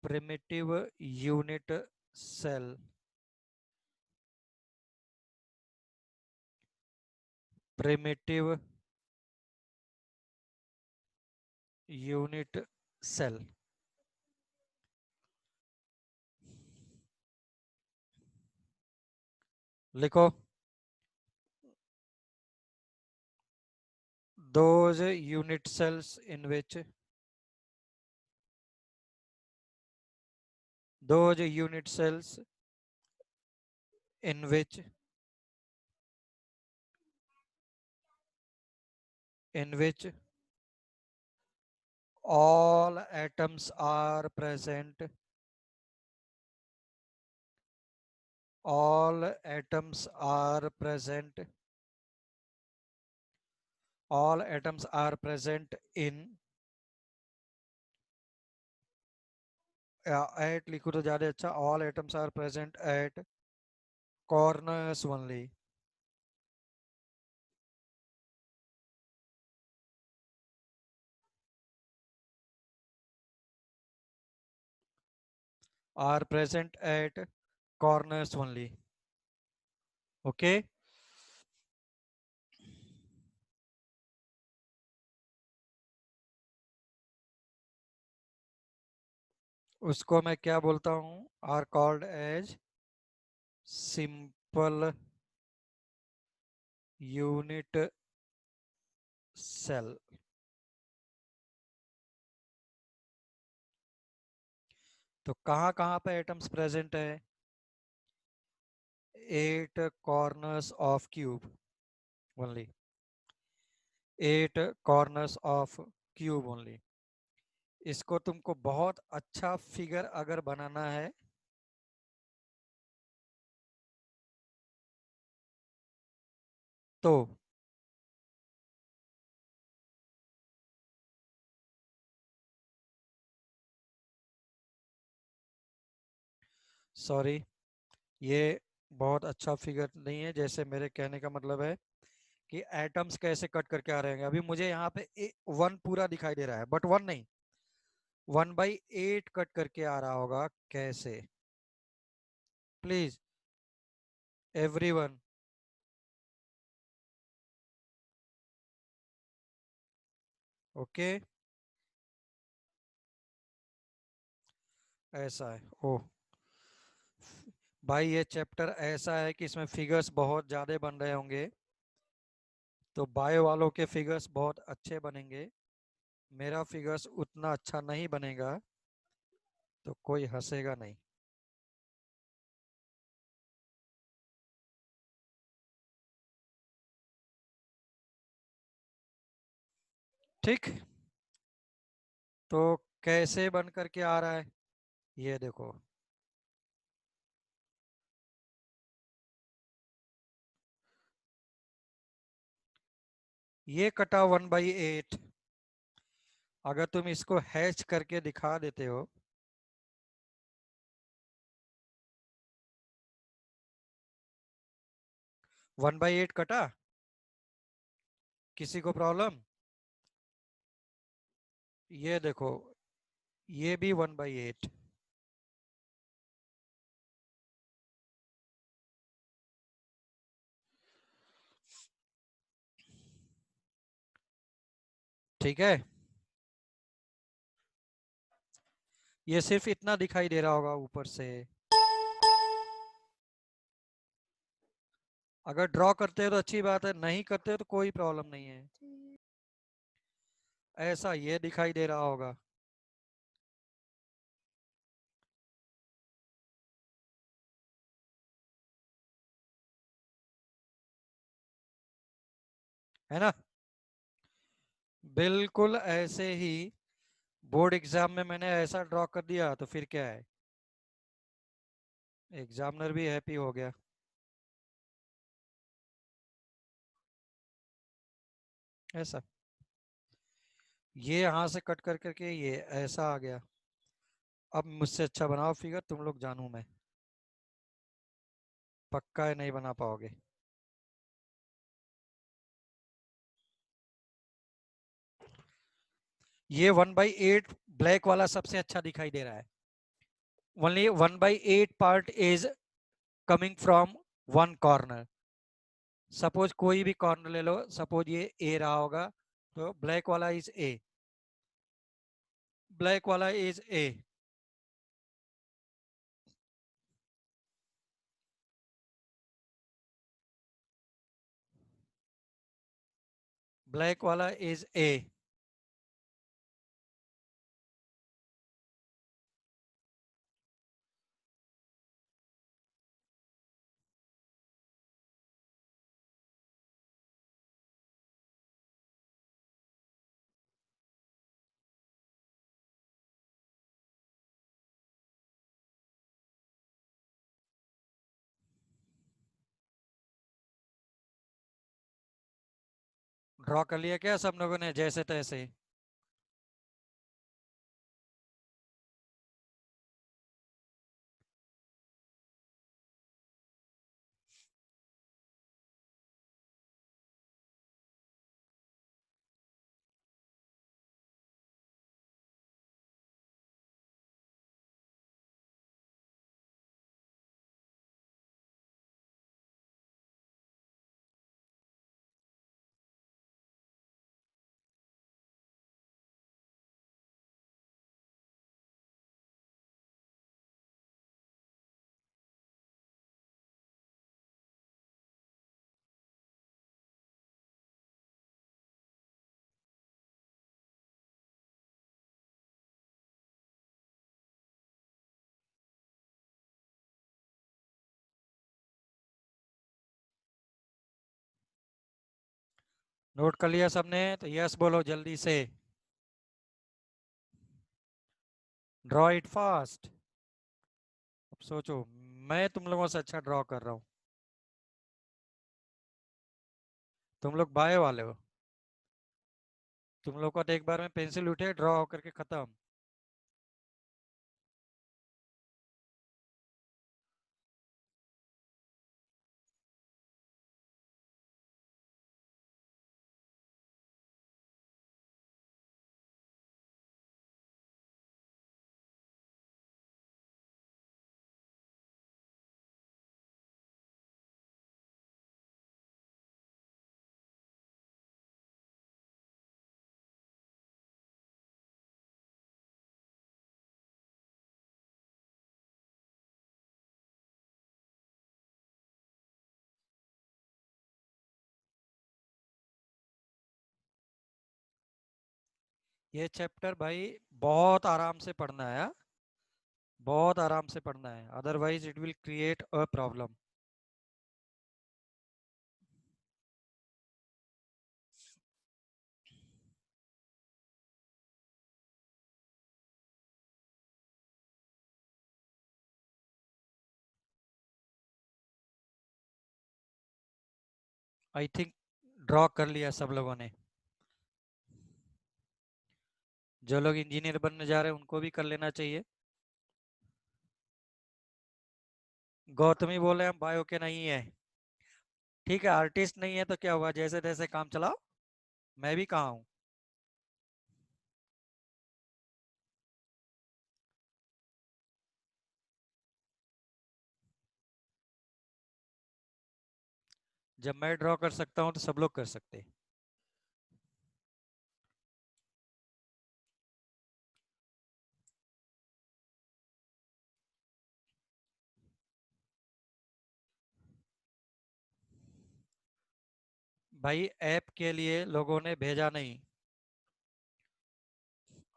primitive unit cell. Primitive unit cell. लिखो. Those unit cells in which in which all atoms are present. All atoms are present. All atoms are present in at लिखो तो ज्यादा अच्छा. All atoms are present at corners only. Are present at corners only. Okay. उसको मैं क्या बोलता हूं? Are called as simple unit cell. तो कहां कहां पे एटम्स प्रेजेंट है? 8 corners of cube only. 8 corners of cube only. इसको तुमको बहुत अच्छा फिगर अगर बनाना है तो सॉरी, ये बहुत अच्छा फिगर नहीं है. जैसे मेरे कहने का मतलब है कि एटम्स कैसे कट करके आ रहे हैं. अभी मुझे यहाँ पे 1 पूरा दिखाई दे रहा है, बट 1 नहीं, 1/8 कट करके आ रहा होगा. कैसे? Please everyone. ओके, ऐसा है. ओह भाई, ये चैप्टर ऐसा है कि इसमें फिगर्स बहुत ज्यादा बन रहे होंगे, तो बायो वालों के फिगर्स बहुत अच्छे बनेंगे. मेरा फिगर्स उतना अच्छा नहीं बनेगा, तो कोई हंसेगा नहीं. ठीक. तो कैसे बन करके आ रहा है ये देखो. ये कटा 1/8. अगर तुम इसको हैच करके दिखा देते हो, वन बाई एट कटा. किसी को प्रॉब्लम? ये देखो, ये भी 1/8. ठीक है. ये सिर्फ इतना दिखाई दे रहा होगा ऊपर से. अगर ड्रॉ करते हो तो अच्छी बात है, नहीं करते हो तो कोई प्रॉब्लम नहीं है. ऐसा ये दिखाई दे रहा होगा. है ना। बिल्कुल ऐसे ही बोर्ड एग्जाम में मैंने ऐसा ड्रॉ कर दिया तो फिर क्या है, एग्जामिनर भी हैप्पी हो गया। ऐसा ये यहाँ से कट कर करके ये ऐसा आ गया। अब मुझसे अच्छा बनाओ फिगर, तुम लोग जानू मैं, पक्का है नहीं बना पाओगे। ये 1/8 ब्लैक वाला सबसे अच्छा दिखाई दे रहा है। Only 1/8 part is coming from one corner. Suppose कोई भी कॉर्नर ले लो, सपोज ये ए रहा होगा, तो ब्लैक वाला इज ए, ब्लैक वाला इज ए। ब्लैक वाला इज ए। ड्रॉ कर लिया क्या सब लोगों ने जैसे तैसे? नोट कर लिया सबने तो यस बोलो जल्दी से। Draw it fast. अब सोचो, मैं तुम लोगों से अच्छा ड्रॉ कर रहा हूँ, तुम लोग बाय वाले हो। तुम लोग का तो एक बार में पेंसिल उठे ड्रॉ होकर के खत्म। ये चैप्टर भाई बहुत आराम से पढ़ना है, हाँ? बहुत आराम से पढ़ना है, otherwise it will create a problem. I think draw कर लिया सब लोगों ने। जो लोग इंजीनियर बनने जा रहे हैं उनको भी कर लेना चाहिए। गौतमी बोले हम बायो के नहीं है, ठीक है, आर्टिस्ट नहीं है तो क्या हुआ, जैसे तैसे काम चलाओ, मैं भी कहाँ हूँ। जब मैं ड्रॉ कर सकता हूँ तो सब लोग कर सकते हैं। भाई ऐप के लिए लोगों ने भेजा नहीं,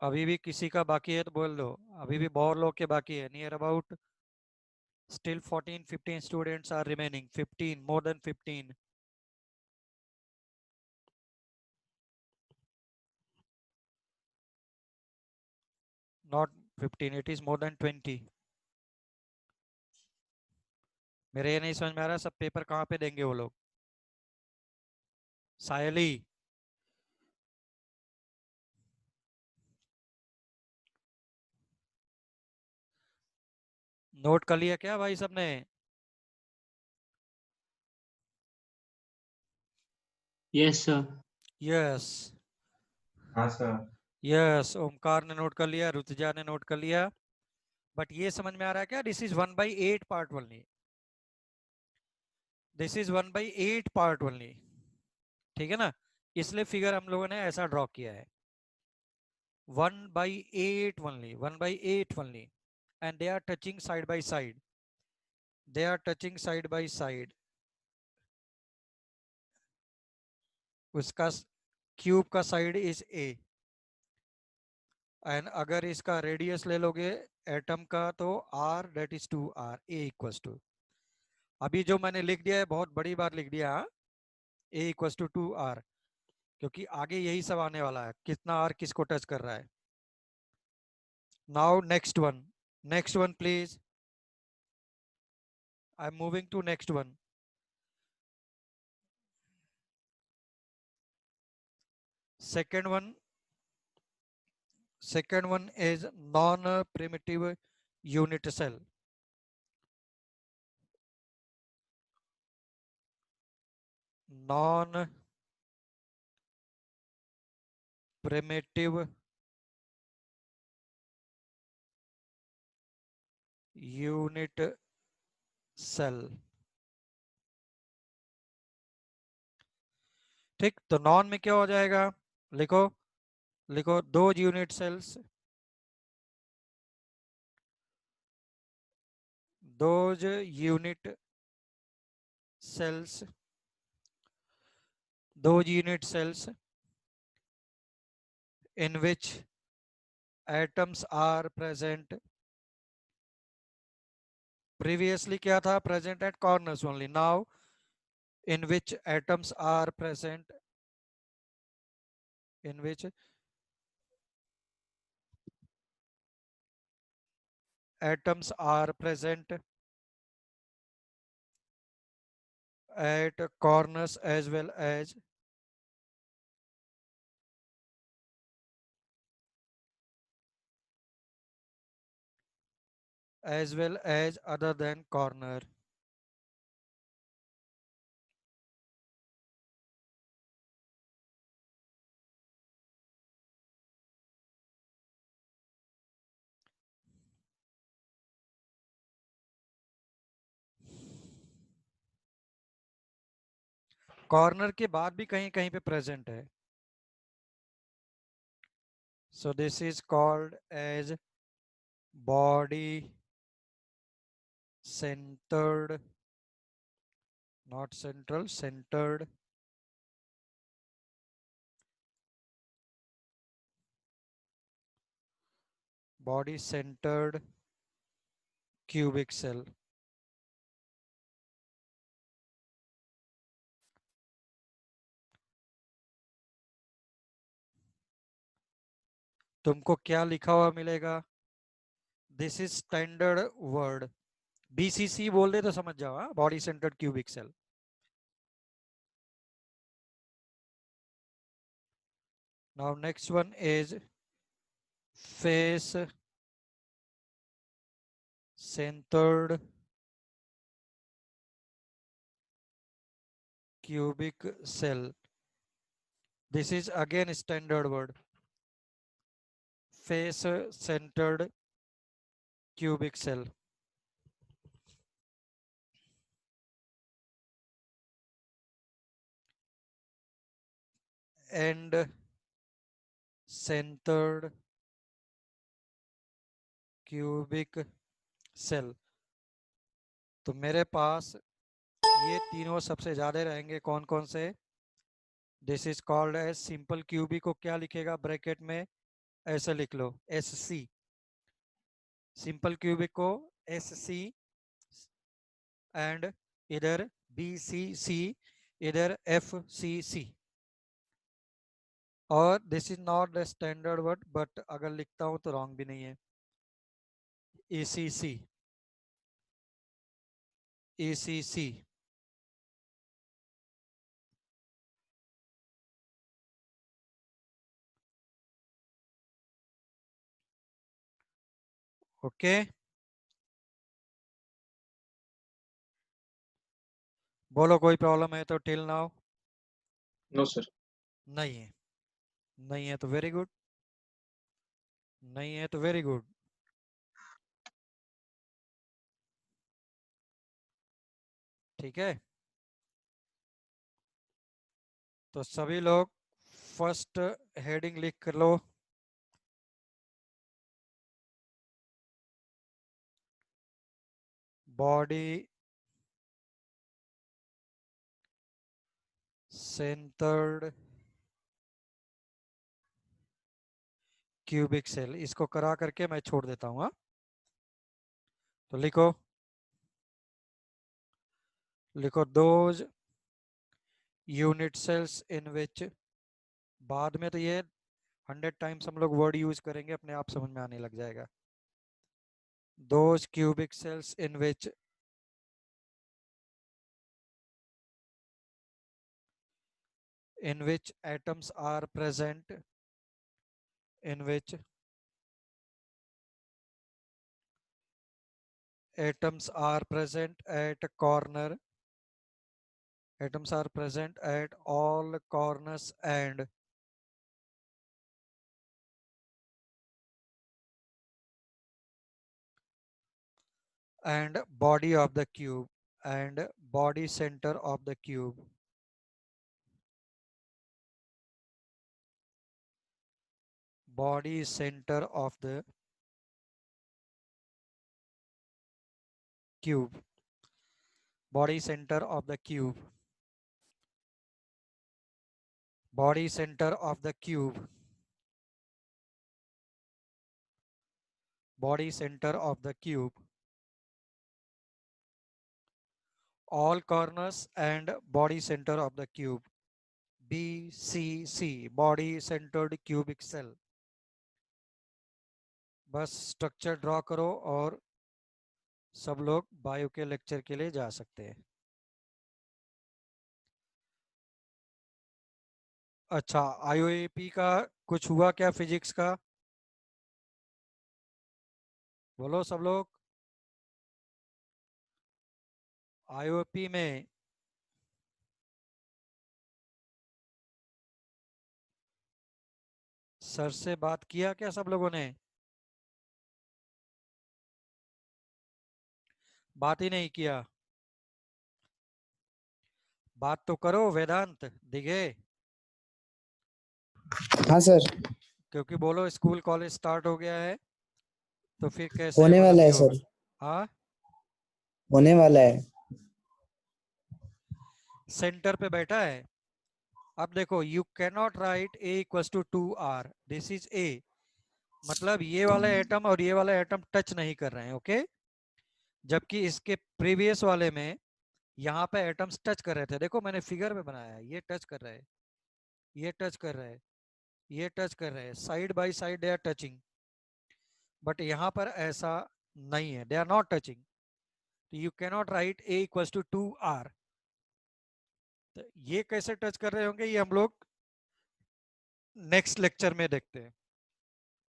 अभी भी किसी का बाकी है तो बोल दो, अभी भी बहुत लोग के बाकी है, near about still 14-15 students are remaining, 15 more than 15। not 15, it is more than 20. मेरे ये नहीं समझ में आ रहा सब पेपर कहाँ पे देंगे वो लोग. सायली, नोट कर लिया क्या भाई सबने? Yes sir. यस हाँ सर। यस, ओमकार ने नोट कर लिया, रुतजा ने नोट कर लिया. बट ये समझ में आ रहा है क्या? This is 1/8 part only. This is 1/8 part only. ठीक है ना? इसलिए फिगर हम लोगों ने ऐसा ड्रॉ किया है. 1/8 only, 1/8 only, and they are touching side by side. They are touching side by side. उसका क्यूब का साइड इज ए, एंड अगर इसका रेडियस ले लोगे एटम का तो r, that is 2r, a equals to. अभी जो मैंने लिख दिया है बहुत बड़ी बात लिख दिया, a equals to 2r, क्योंकि आगे यही सब आने वाला है, कितना r किसको टच कर रहा है. Now next one please. I am moving to next one. Second one is non-primitive unit cell. Non-primitive unit cell. ठीक, तो नॉन में क्या हो जाएगा? लिखो लिखो, those unit cells, those unit cells, those unit cells in which atoms are present. Previously क्या था? Present at corners only. Now in which atoms are present, in which atoms are present at corners as well as other than corner. Corner के बाद भी कहीं कहीं पे present है. So this is called as body centered, not central, centered body centered cubic cell. तुमको क्या लिखा हुआ मिलेगा? This is standard word. BCC बोल दे तो समझ जाओ. Body centred cubic cell. Now next one is face centered cubic cell. This is again standard word. Face centered cubic cell. And centered cubic cell. तो मेरे पास ये तीनों सबसे ज्यादा रहेंगे. कौन कौन से? This is called as simple cubic को क्या लिखेगा ब्रैकेट में? ऐसे लिख लो, SC. सिंपल क्यूबिक को SC, एंड इधर BCC, इधर FCC. और this is not the standard word, but अगर लिखता हूं तो रॉन्ग भी नहीं है। ACC, ACC। ओके, बोलो कोई प्रॉब्लम है तो टिल नाउ। No sir. नहीं है, नहीं है तो वेरी गुड, नहीं है तो वेरी गुड। ठीक है, तो सभी लोग फर्स्ट हेडिंग लिख कर लो। Body centred cubic cell. इसको करा करके मैं छोड़ देता हूँ। हाँ? तो लिखो, लिखो दोज यूनिट सेल्स इन विच। बाद में तो ये 100 टाइम्स हम लोग वर्ड यूज करेंगे, अपने आप समझ में आने लग जाएगा। Those cubic cells in which atoms are present, in which atoms are present at corner, atoms are present at all corners and body of the cube and body center of the cube. Body center of the cube. Body center of the cube. Body center of the cube. Body center of the cube. All corners and body center of the cube. BCC, body centered cubic cell. बस structure draw करो और सब लोग bio के lecture के लिए जा सकते हैं। अच्छा, IOAP का कुछ हुआ क्या फिजिक्स का? बोलो सब लोग। IOAP में सर से बात किया क्या सब लोगों ने? बात ही नहीं किया। बात तो करो वेदांत दिगे, हाँ सर, क्योंकि बोलो स्कूल कॉलेज स्टार्ट हो गया है तो फिर कैसे होने मतलब वाला ये है होगा। सर, हाँ, होने वाला है। सेंटर पे बैठा है। अब देखो, you can not write A equal to 2R, this is A, मतलब ये वाला एटम और ये वाला एटम टच नहीं कर रहे हैं। ओके, जबकि इसके प्रीवियस वाले में यहाँ पे एटम्स टच कर रहे थे। देखो मैंने फिगर में बनाया है, ये टच कर रहे हैं, ये टच कर रहे हैं, ये टच कर रहे हैं, side by side they are touching. But यहाँ पर ऐसा नहीं है, दे आर नॉट टचिंग। तो you can not write A equal to 2R। तो ये कैसे टच कर रहे होंगे, ये हम लोग नेक्स्ट लेक्चर में देखते हैं।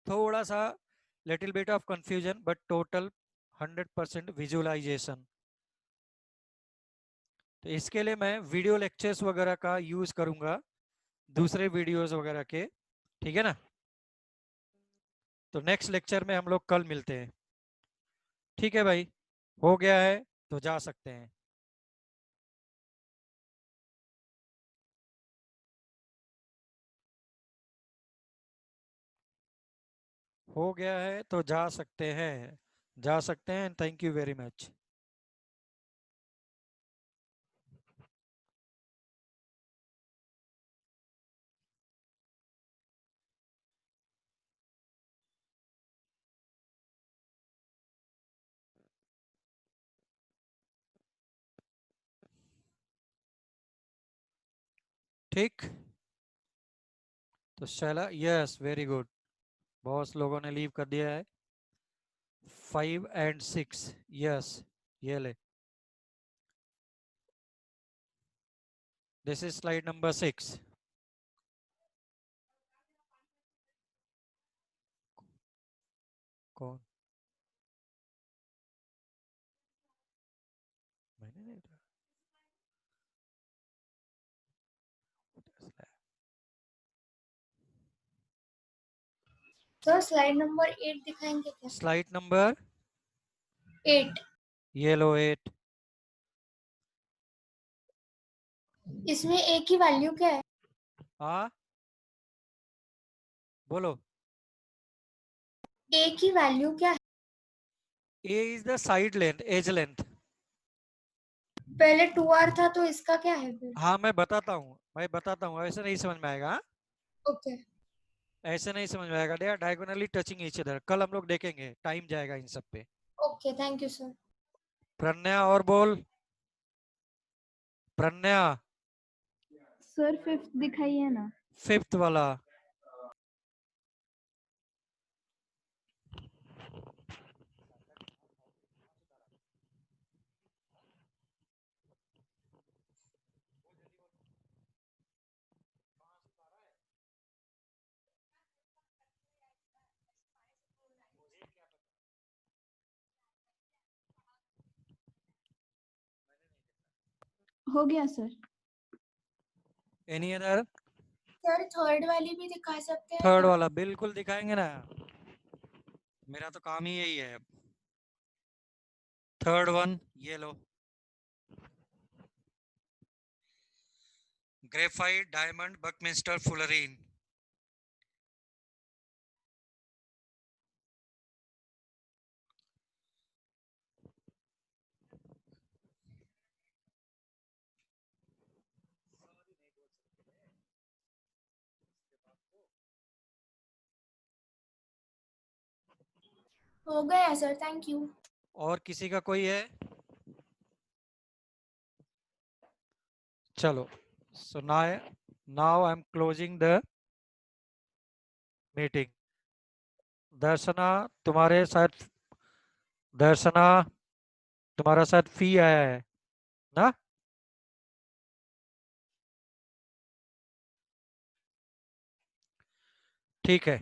थोड़ा सा little bit of confusion, but total 100% visualisation. तो इसके लिए मैं वीडियो लेक्चर्स वगैरह का यूज करूंगा, दूसरे वीडियोस वगैरह के। ठीक है ना? तो नेक्स्ट लेक्चर में हम लोग कल मिलते हैं। ठीक है भाई, हो गया है तो जा सकते हैं। हो गया है तो जा सकते हैं, जा सकते हैं। Thank you very much. ठीक। तो शैला, यस वेरी गुड, बहुत लोगों ने लीव कर दिया है। 5 and 6, यस, ये ले, दिस इज स्लाइड नंबर 6। कौन? मैंने नहीं उठाया। सर स्लाइड नंबर 8 दिखाएंगे क्या? Slide number 8। ये लो 8। इसमें ए की वैल्यू क्या है? हाँ बोलो। ए की वैल्यू क्या है? A is the side length, edge length. पहले 2r था तो इसका क्या है फिर? हाँ मैं बताता हूँ, ऐसे नहीं समझ में आएगा। हाँ? ओके ऐसे नहीं समझ में आएगा, they are diagonally touching each other. कल हम लोग देखेंगे, टाइम जाएगा इन सब पे। Okay thank you sir. Pranaya और बोल, प्रणया सर 5th दिखाइए ना। 5th वाला। हो गया sir. Any other? Sir third वाली भी दिखा सकते हैं थर्ड क्या? वाला बिल्कुल दिखाएंगे ना, मेरा तो काम ही यही है। थर्ड वन ये लो, ग्रेफाइट डायमंड बकमिंस्टर फुलरीन। हो गया सर थैंक यू। और किसी का कोई है? चलो, so now I'm closing the meeting. दर्शना, तुम्हारे साथ दर्शना तुम्हारा साथ फी आया है ना? ठीक है।